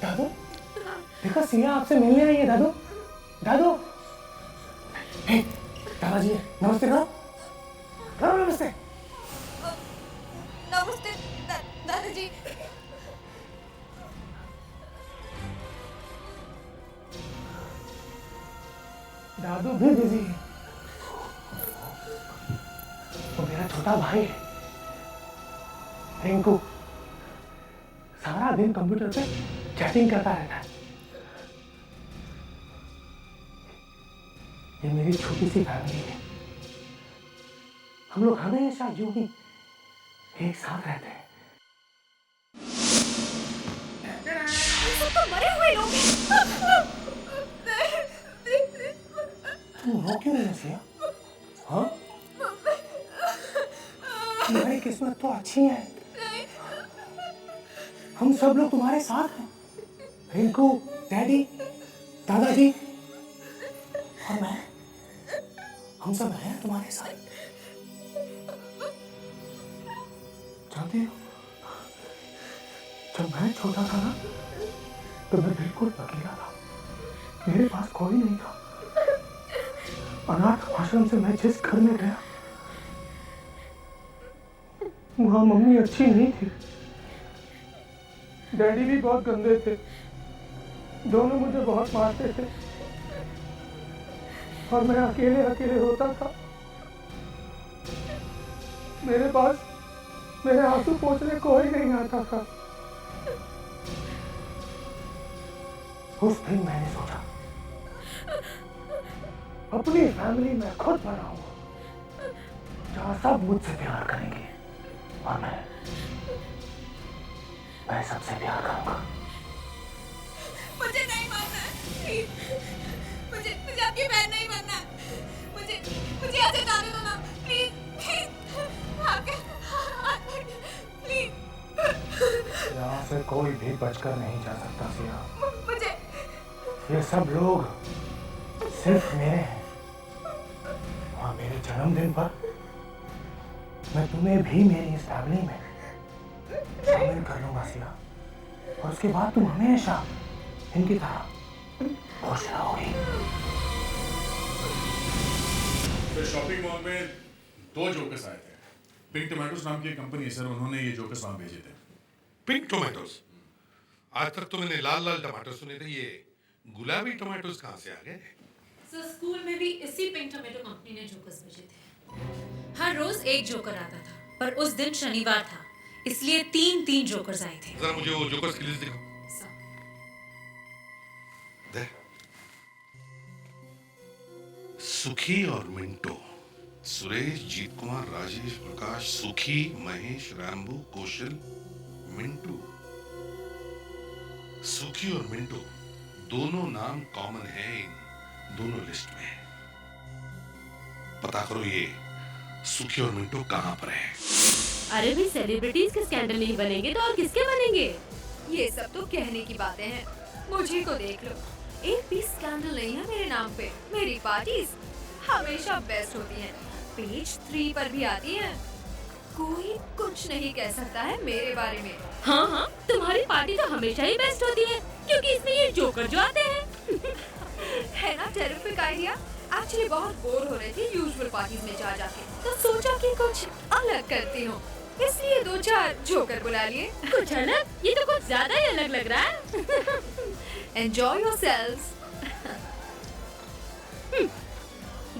[SPEAKER 21] दादू, देखो सिया आपसे मिलने आई है। दादू, दादू, हे, दादाजी नमस्ते करो, करो नमस्ते।
[SPEAKER 16] नमस्ते दादाजी।
[SPEAKER 21] दादू भी बिजी है। वो मेरा छोटा भाई है रिंकू, सारा दिन कंप्यूटर पे चैटिंग करता रहता है। ये मेरी छोटी सी फैमिली है। हम लोग हमेशा यूं ही एक साथ रहते हैं।
[SPEAKER 14] सब तो मरे हुए लोग हैं।
[SPEAKER 21] तुम रो क्यों रही सिया? हाँ? तुम्हारी किस्मत तो अच्छी है। हम सब लोग तुम्हारे साथ हैं। रिंकू, डैडी, दादाजी और मैं, हम सब हैं तुम्हारे साथ। जानते हो, जब मैं छोटा था ना, तो मैं बिल्कुल अकेला था। मेरे पास कोई नहीं था। अनाथ आश्रम से मैं जिस घर में गया, वहां मम्मी अच्छी नहीं थी, डैडी भी बहुत गंदे थे। दोनों मुझे बहुत मारते थे और मैं अकेले अकेले होता था। मेरे पास मेरे आंसू पोंछने कोई नहीं आता था। उस दिन मैंने सोचा अपनी फैमिली में खुद बनाऊंगा, जहां सब मुझसे प्यार करेंगे और मैं सबसे प्यार करूंगा।
[SPEAKER 14] मुझे नहीं मानना है। मुझे आपकी बहन नहीं बनना। मुझे ऐसे जाने दो ना, प्लीज प्लीज।
[SPEAKER 21] यहाँ से कोई भी बचकर नहीं जा सकता सिया।
[SPEAKER 14] मुझे
[SPEAKER 21] ये सब लोग सिर्फ मेरे हैं। और मेरे जन्मदिन पर मैं तुम्हें भी मेरी इस फैमिली में शामिल कर लूंगा सिया, और उसके बाद तुम हमेशा इनकी तरह खुश रहोगी।
[SPEAKER 6] तो शॉपिंग मॉल में 2 जोकर्स आए थे। पिंक टोमेटोज नाम की एक कंपनी है सर, उन्होंने ये जोकर्स वहां भेजे थे।
[SPEAKER 4] Pink tomatoes? आज तक तो मैंने लाल लाल टमाटर सुने थे, ये गुलाबी टोमेटोज कहाँ से आ गए?
[SPEAKER 16] सर स्कूल में भी इसी पिंक टोमेटो कंपनी ने जोकर्स भेजे थे। हर रोज एक जोकर आता था, पर उस दिन शनिवार था, इसलिए 3 जोकर्स आए थे।
[SPEAKER 4] जरा मुझे वो जोकर्स की लिस्ट दिखाओ। दे। सुखी और मिंटो, सुरेश, जीत कुमार, राजेश, प्रकाश, सुखी, महेश, रामबू, कौशल, मिंटू। सुखी और मिंटू दोनों नाम कॉमन है इन दोनों लिस्ट में। पता करो ये सुखी और मिंटू कहाँ पर है।
[SPEAKER 5] अरे भी सेलिब्रिटीज के स्कैंडल नहीं बनेंगे तो और किसके बनेंगे?
[SPEAKER 17] ये सब तो कहने की बातें हैं। मुझे को देख लो, एक भी स्कैंडल नहीं है मेरे नाम पे। मेरी पार्टीज हमेशा बेस्ट होती हैं, पेज 3 पर भी आती हैं। कोई कुछ नहीं कह सकता है मेरे बारे में।
[SPEAKER 5] हाँ हाँ, तुम्हारी पार्टी तो हमेशा ही बेस्ट होती है, क्योंकि इसमें ये जोकर जो आते हैं।
[SPEAKER 17] है ना टेरिफिक आइडिया। एक्चुअली बहुत बोर हो रही थी यूजुअल पार्टीज में जा जाके, तो सोचा कि कुछ अलग करती हूँ, इसलिए 2-4 जोकर बुला लिए।
[SPEAKER 5] कुछ अलग? ये तो कुछ ज्यादा ही अलग लग रहा है।
[SPEAKER 17] Enjoy yourselves।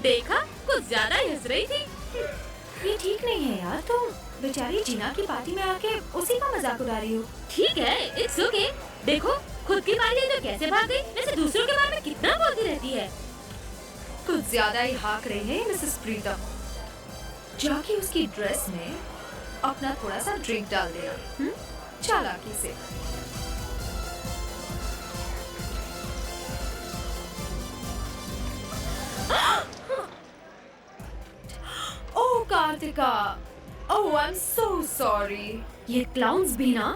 [SPEAKER 5] देखा, कुछ ज्यादा ही हंस रही थी।
[SPEAKER 17] ये ठीक नहीं है यार, तुम बेचारी जीना की पार्टी में आके उसी का मजाक उड़ा रही हो।
[SPEAKER 5] ठीक है, इट्स ओके। देखो, खुद की पार्टी है तो कैसे भाग गई, वैसे दूसरों के बारे में कितना बोलती रहती है।
[SPEAKER 17] कुछ ज्यादा ही हाक रही है मिसेस प्रीतम। जाके उसकी ड्रेस में अपना थोड़ा सा ड्रिंक डाल देना, चालाकी से। ओह कार्तिका, ओह आई एम सो सॉरी। ये क्लाउन्स भी ना,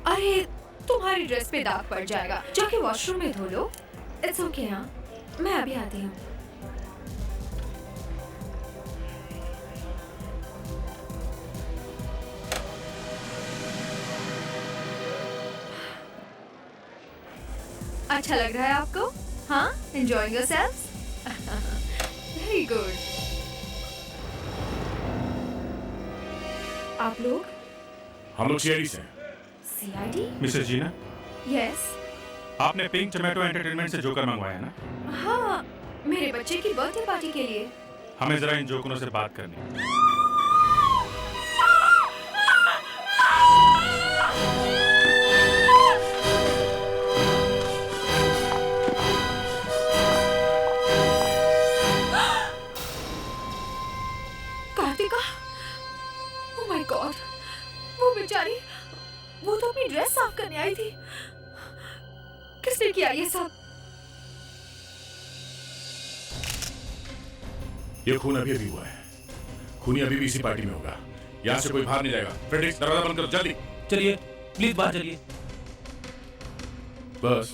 [SPEAKER 17] अरे तुम्हारी ड्रेस पे दाग पड़ जाएगा। जाके वॉशरूम में धो लो। It's okay. हाँ, मैं अभी आती हूँ। अच्छा लग रहा है आपको? हाँ, एंजॉयिंग योरसेल्व्स? Very good. आप लोग?
[SPEAKER 6] हम लोग सीआईडी से।
[SPEAKER 17] सीआईडी?
[SPEAKER 8] मिसेस जीना,
[SPEAKER 17] यस।
[SPEAKER 8] आपने पिंक टोमेटो एंटरटेनमेंट से जोकर मंगवाया ना?
[SPEAKER 17] हाँ, मेरे बच्चे की बर्थडे पार्टी के लिए।
[SPEAKER 8] हमें जरा इन जोकरों से बात करनी है।
[SPEAKER 17] कार्तिका, ओह माय गॉड, वो बेचारी, वो तो अपनी ड्रेस साफ करने आई थी। किसने किया ये सब?
[SPEAKER 6] ये खून अभी अभी हुआ है। खूनी अभी भी इसी पार्टी में होगा। यहाँ से कोई बाहर नहीं जाएगा। फ्रेडरिक्स, दरवाजा बंद करो जल्दी।
[SPEAKER 18] चलिए प्लीज बाहर चलिए।
[SPEAKER 6] बस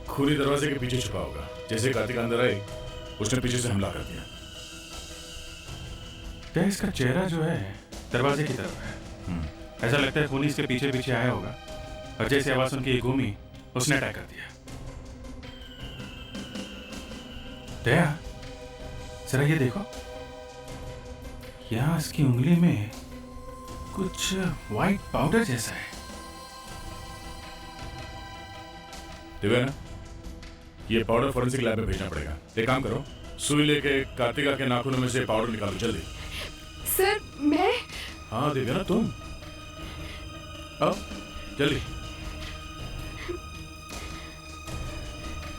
[SPEAKER 6] खूनी दरवाजे के पीछे छुपा होगा। जैसे कार्तिक अंदर आई, उसने पीछे से हमला कर दिया।
[SPEAKER 8] क्या इसका चेहरा जो है दरवाजे की तरफ है? ऐसा लगता है खूनी इसके पीछे पीछे आया होगा और जैसे आवाज सुन के घूमी, उसने अटैक कर दिया। दया, जरा ये देखो, यहाँ इसकी उंगली में कुछ व्हाइट पाउडर जैसा है।
[SPEAKER 6] दिव्या, ये पाउडर फॉरेंसिक लैब में भेजना पड़ेगा। एक काम करो, सुई लेके कार्तिका के नाखूनों में से पाउडर निकालो जल्दी।
[SPEAKER 12] सर मैं?
[SPEAKER 6] हाँ दिव्या, तुम आओ जल्दी।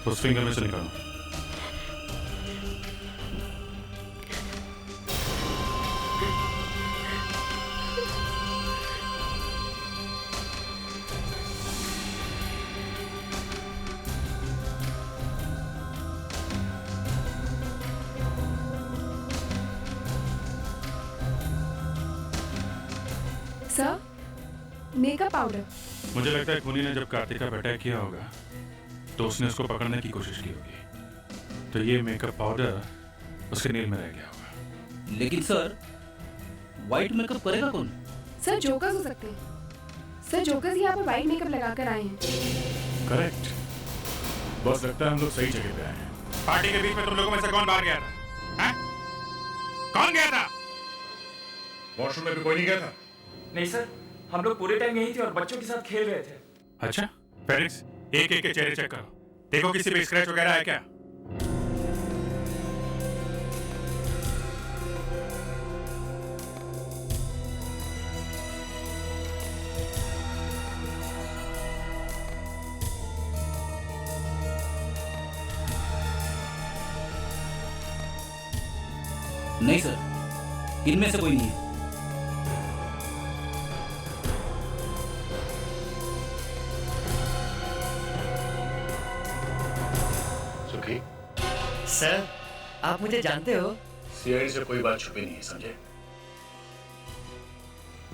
[SPEAKER 8] उस फिंगर में से निकालो।
[SPEAKER 12] Sir, makeup powder.
[SPEAKER 8] मुझे लगता है खूनी ने जब कार्तिका पर अटैक किया होगा तो उसने उसको पकड़ने की कोशिश की होगी, तो ये मेकअप पाउडर उसके नील में रह गया होगा।
[SPEAKER 18] लेकिन सर, व्हाइट मेकअप करेगा कौन?
[SPEAKER 12] सर जोकर्स हो सकते हैं। सर जोकर्स यहाँ पर व्हाइट मेकअप लगाकर आए हैं।
[SPEAKER 6] करेक्ट। बस लगता है हम लोग सही जगह पे आए हैं।
[SPEAKER 8] पार्टी के बीच में तुम लोगों में से कौन बाहर गया था? हैं? कौन गया था?
[SPEAKER 6] वॉशरूम में भी कोई नहीं गया था?
[SPEAKER 10] नहीं सर, हम लोग पूरे टाइम यहीं थे और बच्चों के साथ खेल रहे थे।
[SPEAKER 8] अच्छा, फेरिक्स, एक एक के चेहरे चेक करो, देखो किसी पे स्क्रैच वगैरह है क्या?
[SPEAKER 18] नहीं सर, इनमें से कोई नहीं है।
[SPEAKER 22] सर, आप मुझे जानते हो?
[SPEAKER 6] सीआईडी से कोई बात छुपी नहीं है, समझे?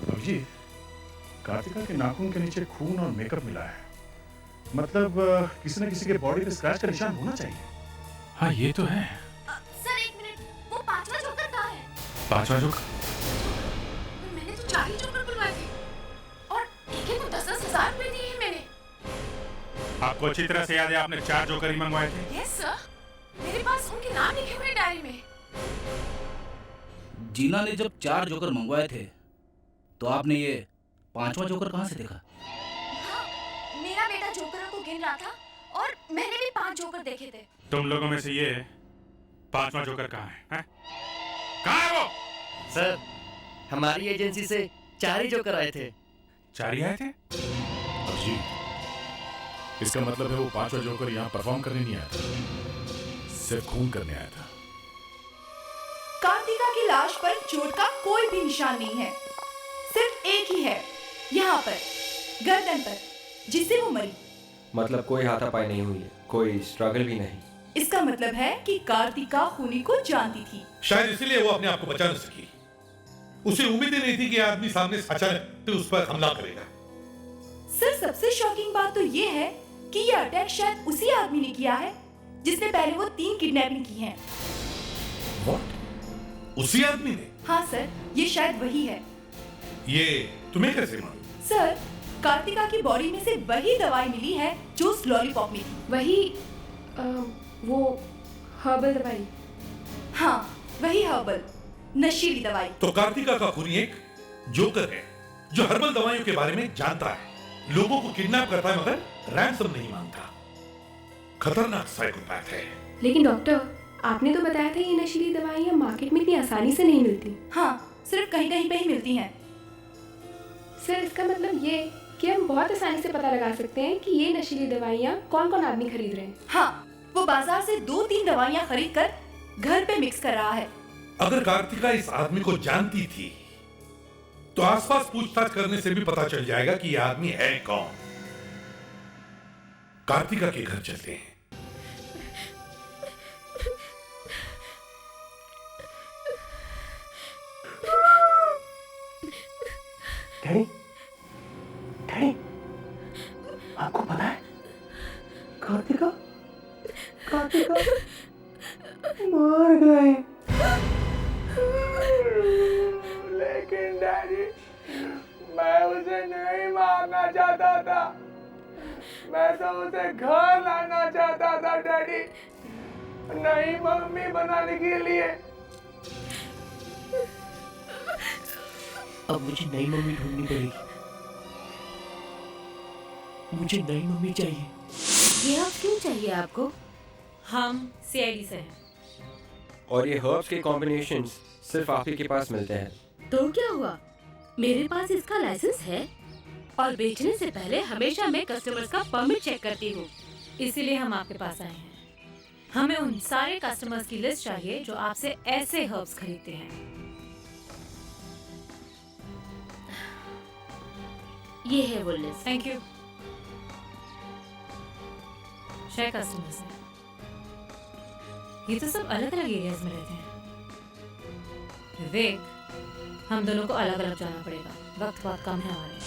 [SPEAKER 6] अभिजीत, कार्तिका के नाखून के नीचे खून और मेकअप मिला है। मतलब किसी न किसी के बॉडी पे स्क्रैच का निशान होना चाहिए।
[SPEAKER 8] हाँ, ये तो है।
[SPEAKER 14] सर एक मिनट, वो पांचवा जोकर कहाँ है?
[SPEAKER 8] पांचवा जोकर?
[SPEAKER 14] मैंने तो 4 ही जोकर बुलवाए थे और एक को 10-10 हजार रुपए दिए हैं मैंने।
[SPEAKER 8] आपको अच्छी तरह से याद है आपने 4 जोकर ही मंगवाए थे?
[SPEAKER 14] यस सर, मेरे पास उनके नाम लिखे हुए डायरी में।
[SPEAKER 18] जीना ने जब 4 जोकर मंगवाए थे तो आपने ये 5वां जोकर कहाँ से देखा?
[SPEAKER 14] हाँ, मेरा बेटा जोकरों को गिन रहा था और मैंने भी 5 जोकर देखे थे।
[SPEAKER 8] तुम लोगों में से ये 5वां जोकर कहाँ है? कहाँ है वो?
[SPEAKER 22] सर, हमारी एजेंसी से 4 ही जोकर आए थे।
[SPEAKER 8] 4 ही आए थे?
[SPEAKER 6] अभिजीत, इसका मतलब है वो 5वां जोकर यहाँ परफॉर्म करने नहीं आया था, सिर्फ खून करने आया था।
[SPEAKER 23] कार्तिका की लाश पर चोट का कोई भी निशान नहीं है, सिर्फ एक ही है, यहाँ पर गर्दन पर, जिससे वो मरी।
[SPEAKER 15] मतलब कोई हाथापाई नहीं हुई है, कोई स्ट्रगल भी नहीं।
[SPEAKER 23] इसका मतलब है कि कार्तिका खूनी को जानती थी।
[SPEAKER 4] शायद इसीलिए वो अपने आप को बचा न सकी। उसे उम्मीद ही नहीं थी कि आदमी सामने से अचानक तो उस पर हमला करेगा।
[SPEAKER 23] सर सबसे शॉकिंग बात तो ये है कि ये अटैक शायद उसी आदमी ने किया है जिसने पहले वो 3 किडनैपिंग की हैं।
[SPEAKER 4] उसी आदमी ने?
[SPEAKER 23] हाँ सर, ये शायद वही है।
[SPEAKER 4] ये तुम्हें कैसे मालूम?
[SPEAKER 23] सर, कार्तिका की बॉडी में से वही दवाई मिली है जो उस लॉलीपॉप में थी।
[SPEAKER 12] वही वो हर्बल दवाई।
[SPEAKER 23] हाँ, वही हर्बल नशीली दवाई।
[SPEAKER 4] तो कार्तिका का खूनी एक जोकर है जो हर्बल दवाइयों के बारे में जानता है, लोगों को किडनैप करता है मगर रैंसम नहीं मांगता। खतरनाक साइकोपैथ है।
[SPEAKER 12] लेकिन डॉक्टर, आपने तो बताया था ये नशीली दवाइयाँ मार्केट में इतनी आसानी से नहीं मिलती।
[SPEAKER 23] हाँ, सिर्फ कहीं कहीं पे ही मिलती हैं।
[SPEAKER 12] सर, इसका मतलब ये कि हम बहुत आसानी से पता लगा सकते हैं कि ये नशीली दवाइयाँ कौन कौन आदमी खरीद रहे हैं।
[SPEAKER 23] हाँ, वो बाजार से 2-3 दवाइयाँ खरीद कर घर पे मिक्स कर रहा है।
[SPEAKER 4] अगर कार्तिका इस आदमी को जानती थी तो आसपास पूछताछ करने से भी पता चल जाएगा कि यह आदमी है कौन। कार्तिका के घर चलते हैं।
[SPEAKER 1] डैडी, डैडी, आपको पता है कार्तिका मर गई। लेकिन डैडी, मैं उसे नहीं मारना चाहता था, मैं तो उसे घर लाना चाहता था डैडी, नई मम्मी बनाने के लिए।
[SPEAKER 2] अब मुझे नई मम्मी ढूंढनी पड़ेगी। मुझे नई मम्मी चाहिए।
[SPEAKER 5] ये अब क्यों चाहिए आपको?
[SPEAKER 16] हम सीआईडी से हैं।
[SPEAKER 15] और ये हर्ब्स के कॉम्बिनेशंस सिर्फ आप ही के पास मिलते हैं।
[SPEAKER 5] तो क्या हुआ? मेरे पास इसका लाइसेंस है और बेचने से पहले हमेशा मैं कस्टमर्स का परमिट चेक करती हूँ।
[SPEAKER 16] इसीलिए हम आपके पास आए हैं। हमें उन सारे कस्टमर्स की लिस्ट चाहिए जो आपसे ऐसे हर्ब्स खरीदते हैं।
[SPEAKER 5] ये है वो लिस्ट।
[SPEAKER 16] Thank you. 6 कस्टमर्स हैं। ये तो सब अलग अलग एरियाज में रहते हैं। विवेक, हम दोनों को अलग अलग जाना पड़ेगा, वक्त बहुत कम है हमारे।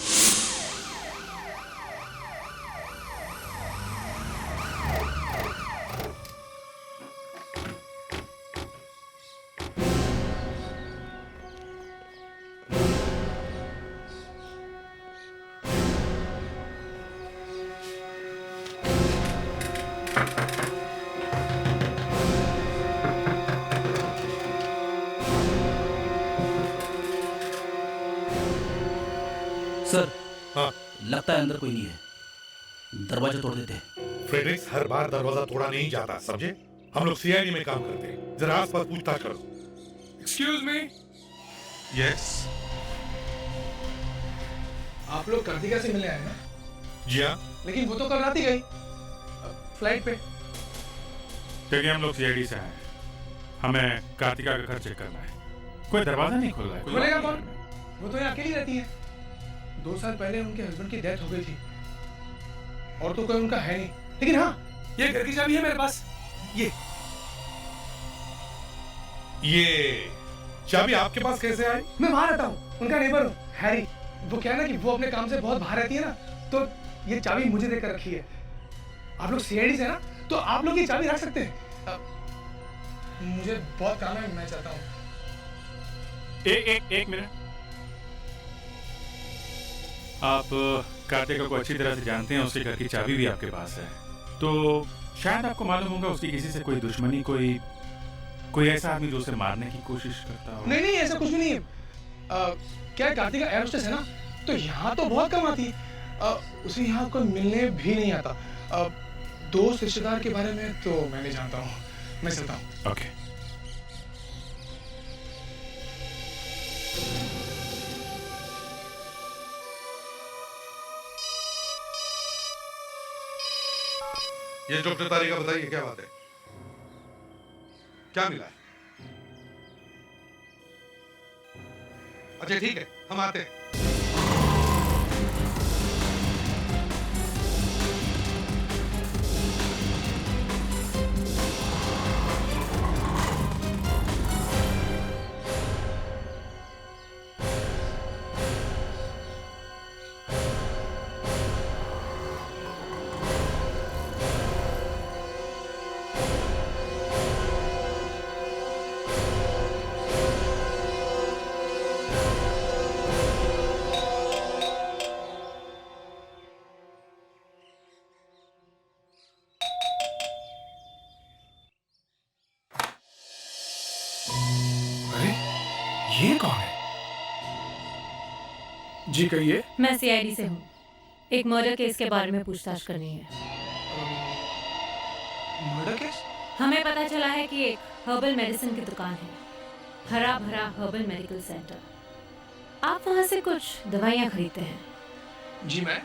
[SPEAKER 18] सर,
[SPEAKER 4] हाँ,
[SPEAKER 18] लगता है अंदर कोई नहीं है, दरवाजा तोड़ देते हैं।
[SPEAKER 4] फ्रेडरिक्स, हर बार दरवाजा तोड़ा नहीं जाता, समझे? हम लोग सीआईडी में काम करते हैं, जरा आसपास पूछताछ करो।
[SPEAKER 21] Excuse me.
[SPEAKER 4] यस।
[SPEAKER 21] आप लोग कार्तिका से मिलने आए ना?
[SPEAKER 4] जी हाँ।
[SPEAKER 21] लेकिन वो तो कल रात ही गई फ्लाइट पे।
[SPEAKER 8] क्योंकि हम लोग सीआईडी से आए हैं, हमें कार्तिका का घर चेक करना है। कोई दरवाजा नहीं खुल रहा है।
[SPEAKER 21] खुलेगा कौन? वो तो यहाँ अकेली रहती है। 2 साल पहले उनके हस्बैंड की डेथ हो गई थी और तो कोई उनका है नहीं। लेकिन हाँ, ये घर की चाबी है मेरे पास।
[SPEAKER 4] ये चाबी आपके पास कैसे आई?
[SPEAKER 21] मैं वहां रहता हूँ, उनका नेबर हूँ, हैरी। वो क्या है ना कि वो अपने काम से बहुत बाहर रहती है ना, तो ये चाबी मुझे देकर रखी है। आप लोग सीआईडी से ना, तो आप लोग ये चाबी रख सकते हैं। मुझे बहुत काम है, मैं चाहता हूँ।
[SPEAKER 8] एक मिनट। आप कार्तिका को अच्छी तरह से जानते हैं, उसके घर की चाबी भी आपके पास है, तो शायद आपको मालूम होगा उसकी किसी से कोई दुश्मनी, कोई ऐसा आदमी जो उसे मारने की कोशिश करता हो।
[SPEAKER 21] नहीं, ऐसा कुछ भी नहीं है। क्या है, कार्तिका एयर होस्टेस है ना, तो यहाँ तो बहुत कम आती है। उसे यहाँ कोई मिलने भी नहीं आता। दोस्त रिश्तेदार के बारे में तो मैं नहीं जानता हूँ। मैं चलता हूँ।
[SPEAKER 8] ओके।
[SPEAKER 4] ये डॉक्टर तारिका, बताइए क्या बात है? क्या मिला है? अच्छा ठीक है, हम आते हैं।
[SPEAKER 21] ये कौन है? जी कहिए।
[SPEAKER 16] मैं सीआईडी से हूँ। एक मर्डर केस के बारे में पूछताछ करनी है।
[SPEAKER 21] Murder case?
[SPEAKER 16] हमें पता चला है कि एक हर्बल मेडिसिन की दुकान है, हरा भरा हर्बल मेडिकल सेंटर। आप वहाँ से कुछ दवाइयाँ खरीदते हैं।
[SPEAKER 21] जी मैं?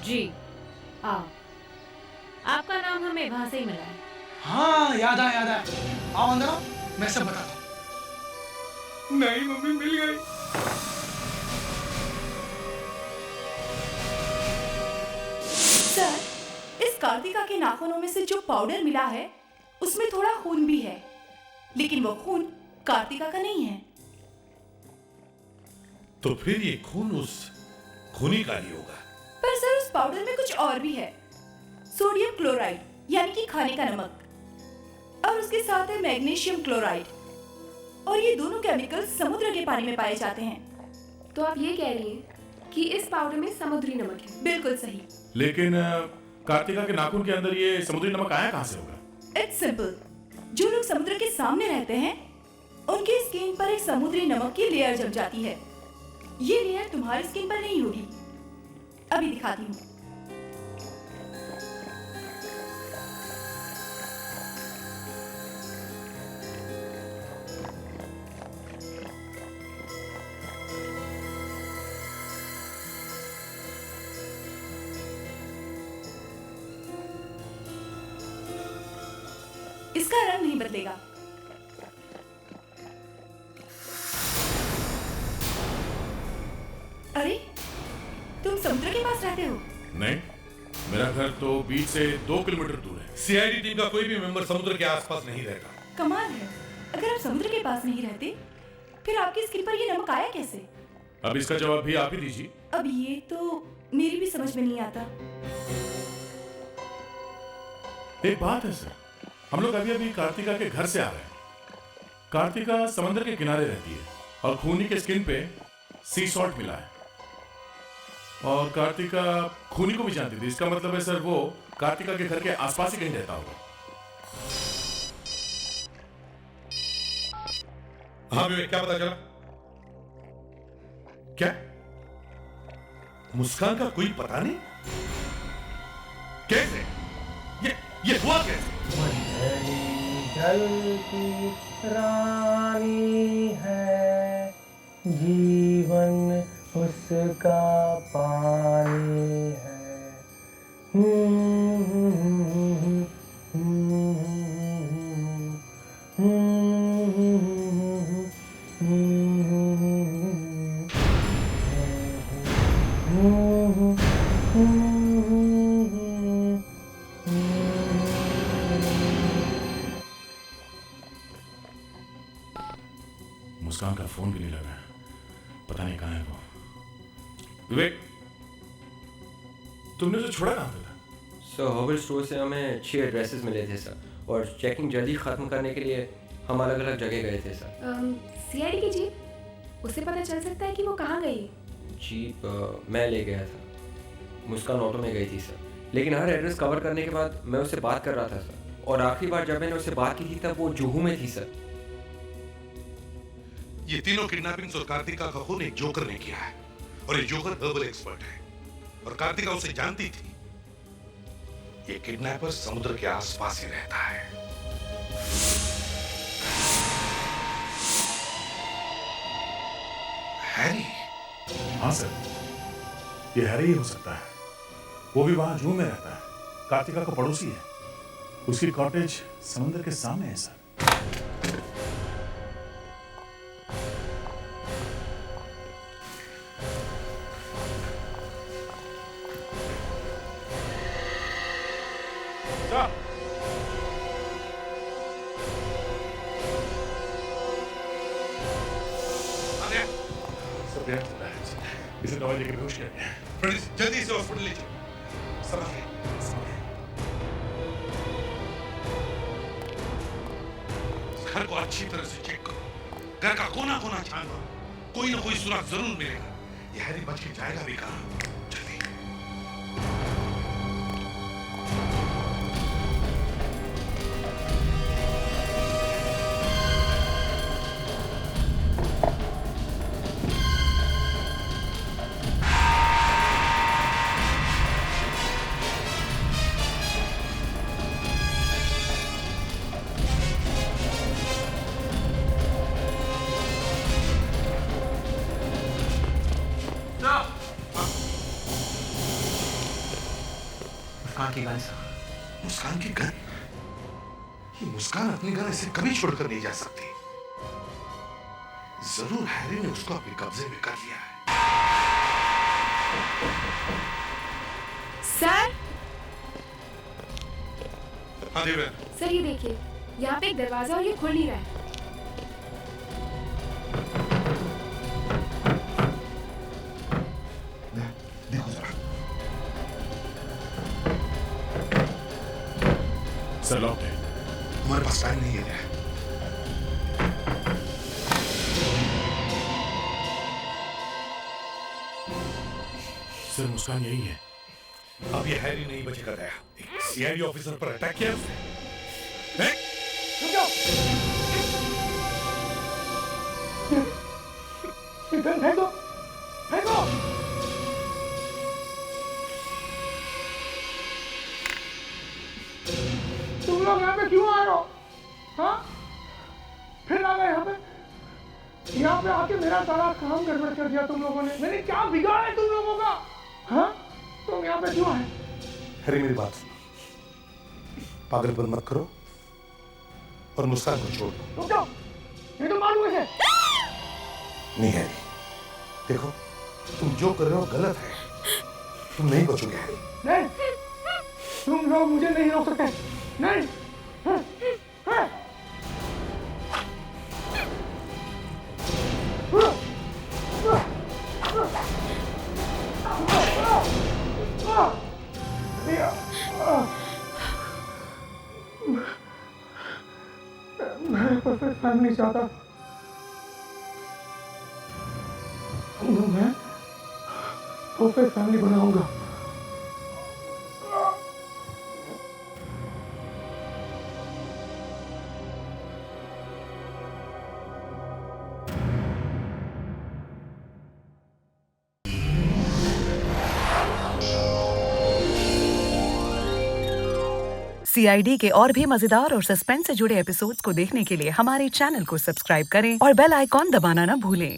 [SPEAKER 16] जी आप। आपका नाम हमें वहाँ से ही मिला है।
[SPEAKER 21] हाँ याद आया आओ अंदर आओ, मैं सब बताता हूँ। नहीं मम्मी मिल गई।
[SPEAKER 23] सर, इस कार्तिका के नाखूनों में से जो पाउडर मिला है उसमें थोड़ा खून भी है, लेकिन वो खून कार्तिका का नहीं है।
[SPEAKER 4] तो फिर ये खून उस खूनी का ही होगा।
[SPEAKER 23] पर सर उस पाउडर में कुछ और भी है, सोडियम क्लोराइड यानी कि खाने का नमक, और उसके साथ है मैग्नीशियम क्लोराइड, और ये दोनों केमिकल्स समुद्र के पानी में पाए जाते हैं।
[SPEAKER 12] तो आप ये कह रही हैं कि इस पाउडर में समुद्री नमक है?
[SPEAKER 23] बिल्कुल सही।
[SPEAKER 6] लेकिन कार्तिका के नाखून के अंदर ये समुद्री नमक आया कहाँ से होगा?
[SPEAKER 23] It's simple. जो लोग समुद्र के सामने रहते हैं उनकी स्किन पर एक समुद्री नमक की लेयर जम जाती है। ये लेयर तुम्हारी स्किन पर नहीं होगी। अभी दिखाती हूँ। इसका रंग नहीं बदलेगा। अरे, तुम समुद्र के पास रहते हो?
[SPEAKER 6] नहीं, मेरा घर तो बीच से 2 किलोमीटर दूर है।
[SPEAKER 4] सीआईडी टीम का कोई भी मेंबर समुद्र के आसपास नहीं रहता।
[SPEAKER 23] कमाल है, अगर आप समुद्र के पास नहीं रहते फिर आपकी स्किन पर ये नमक आया कैसे?
[SPEAKER 6] अब इसका जवाब भी आप ही दीजिए।
[SPEAKER 23] अब ये तो मेरी भी समझ में नहीं आता।
[SPEAKER 6] एक बात है सर, हम लोग अभी अभी कार्तिका के घर से आ रहे हैं। कार्तिका समंदर के किनारे रहती है और खूनी के स्किन पे सी सॉल्ट मिला है, और कार्तिका खूनी को भी जानती थी। इसका मतलब है सर वो कार्तिका के घर के आसपास ही कहीं रहता होगा।
[SPEAKER 4] हाँ विवेक, क्या पता चला? क्या मुस्कान का कोई पता नहीं? कैसे ये हुआ कैसे?
[SPEAKER 3] जल की रानी है, जीवन उसका पानी है।
[SPEAKER 6] मुस्कान का फोन भी नहीं लगा, पता नहीं कहाँ है वो। विवेक, तुमने उसे छोड़ा कहाँ था?
[SPEAKER 15] सर हर्बल स्टोर से हमें 6 एड्रेसेस मिले थे सर, और चेकिंग जल्दी खत्म करने के लिए हम अलग अलग जगह गए थे सर।
[SPEAKER 12] सीआईडी की जीप, उससे पता चल सकता है कि वो कहाँ गई?
[SPEAKER 15] जीप मैं ले गया था, मुस्कान ऑटो में गई थी सर। लेकिन हर एड्रेस कवर करने के बाद मैं उससे बात कर रहा था सर, और आखिरी बार जब मैंने उससे बात की थी तब वो जुहू में थी सर।
[SPEAKER 4] ये तीनों किडनैपिंग्स और कार्तिका का खून एक जोकर ने किया है, और ये जोकर हर्बल एक्सपर्ट है, और कार्तिका उसे जानती थी। ये किडनैपर समुद्र के आसपास ही रहता है। हैरी?
[SPEAKER 6] हाँ सर, ये हैरी ही हो सकता है। वो भी वहां जूहू में रहता है, कार्तिका का पड़ोसी है। उसकी कॉटेज समुद्र के सामने है सर। इसे दवाई लेके बेहोश किया गया।
[SPEAKER 4] प्लीज जल्दी से हॉस्पिटल ले चलो। समझ गए? घर को अच्छी तरह से चेक करो, घर का कोना कोना छानो, कोई ना कोई सुराग जरूर मिलेगा। ये हैरी बच के जाएगा भी कहाँ? जल्दी।
[SPEAKER 15] मुस्कान की गन सर।
[SPEAKER 4] मुस्कान की गन? ये मुस्कान अपनी गन ऐसे कभी छोड़कर नहीं जा सकती। जरूर हैरी ने उसको अपने कब्जे में कर लिया है।
[SPEAKER 12] सर।
[SPEAKER 4] हाँ देवेन।
[SPEAKER 12] सर ये देखिए, यहाँ पे एक दरवाजा और ये खुल नहीं रहा है।
[SPEAKER 4] देखो जरा।
[SPEAKER 6] सर लॉक है।
[SPEAKER 4] हमारे पास टाइम नहीं है।
[SPEAKER 6] सर मुस्कान यही है।
[SPEAKER 4] अब ये हैरी नहीं बचेगा दया। एक सीआईडी ऑफिसर पर अटैक किया उसने।
[SPEAKER 21] गन फेंको, फेंको। तुम लोग यहाँ पे क्यों आए हो? हाँ? फिर आ गए यहाँ पे? यहाँ पे आके मेरा सारा काम गड़बड़ कर दिया तुम लोगों ने। मैंने क्या बिगाड़ा है तुम लोगों का? हाँ? तुम यहाँ पे क्यों आए?
[SPEAKER 4] हैरी मेरी बात सुनो। पागलपन मत करो और मुस्कान को छोड़ दो।
[SPEAKER 21] रुक जाओ, ये तो मालूम है।
[SPEAKER 4] नहीं हैरी, देखो तुम जो कर रहे हो गलत है। तुम नहीं बचोगे हैरी।
[SPEAKER 21] नहीं, तुम लोग मुझे नहीं रोक सकते। नहीं। मैं परफेक्ट फैमिली चाहता। मैं परफेक्ट फैमिली बनाऊंगा।
[SPEAKER 9] CID के और भी मजेदार और सस्पेंस से जुड़े एपिसोड्स को देखने के लिए हमारे चैनल को सब्सक्राइब करें और बेल आइकॉन दबाना ना भूलें।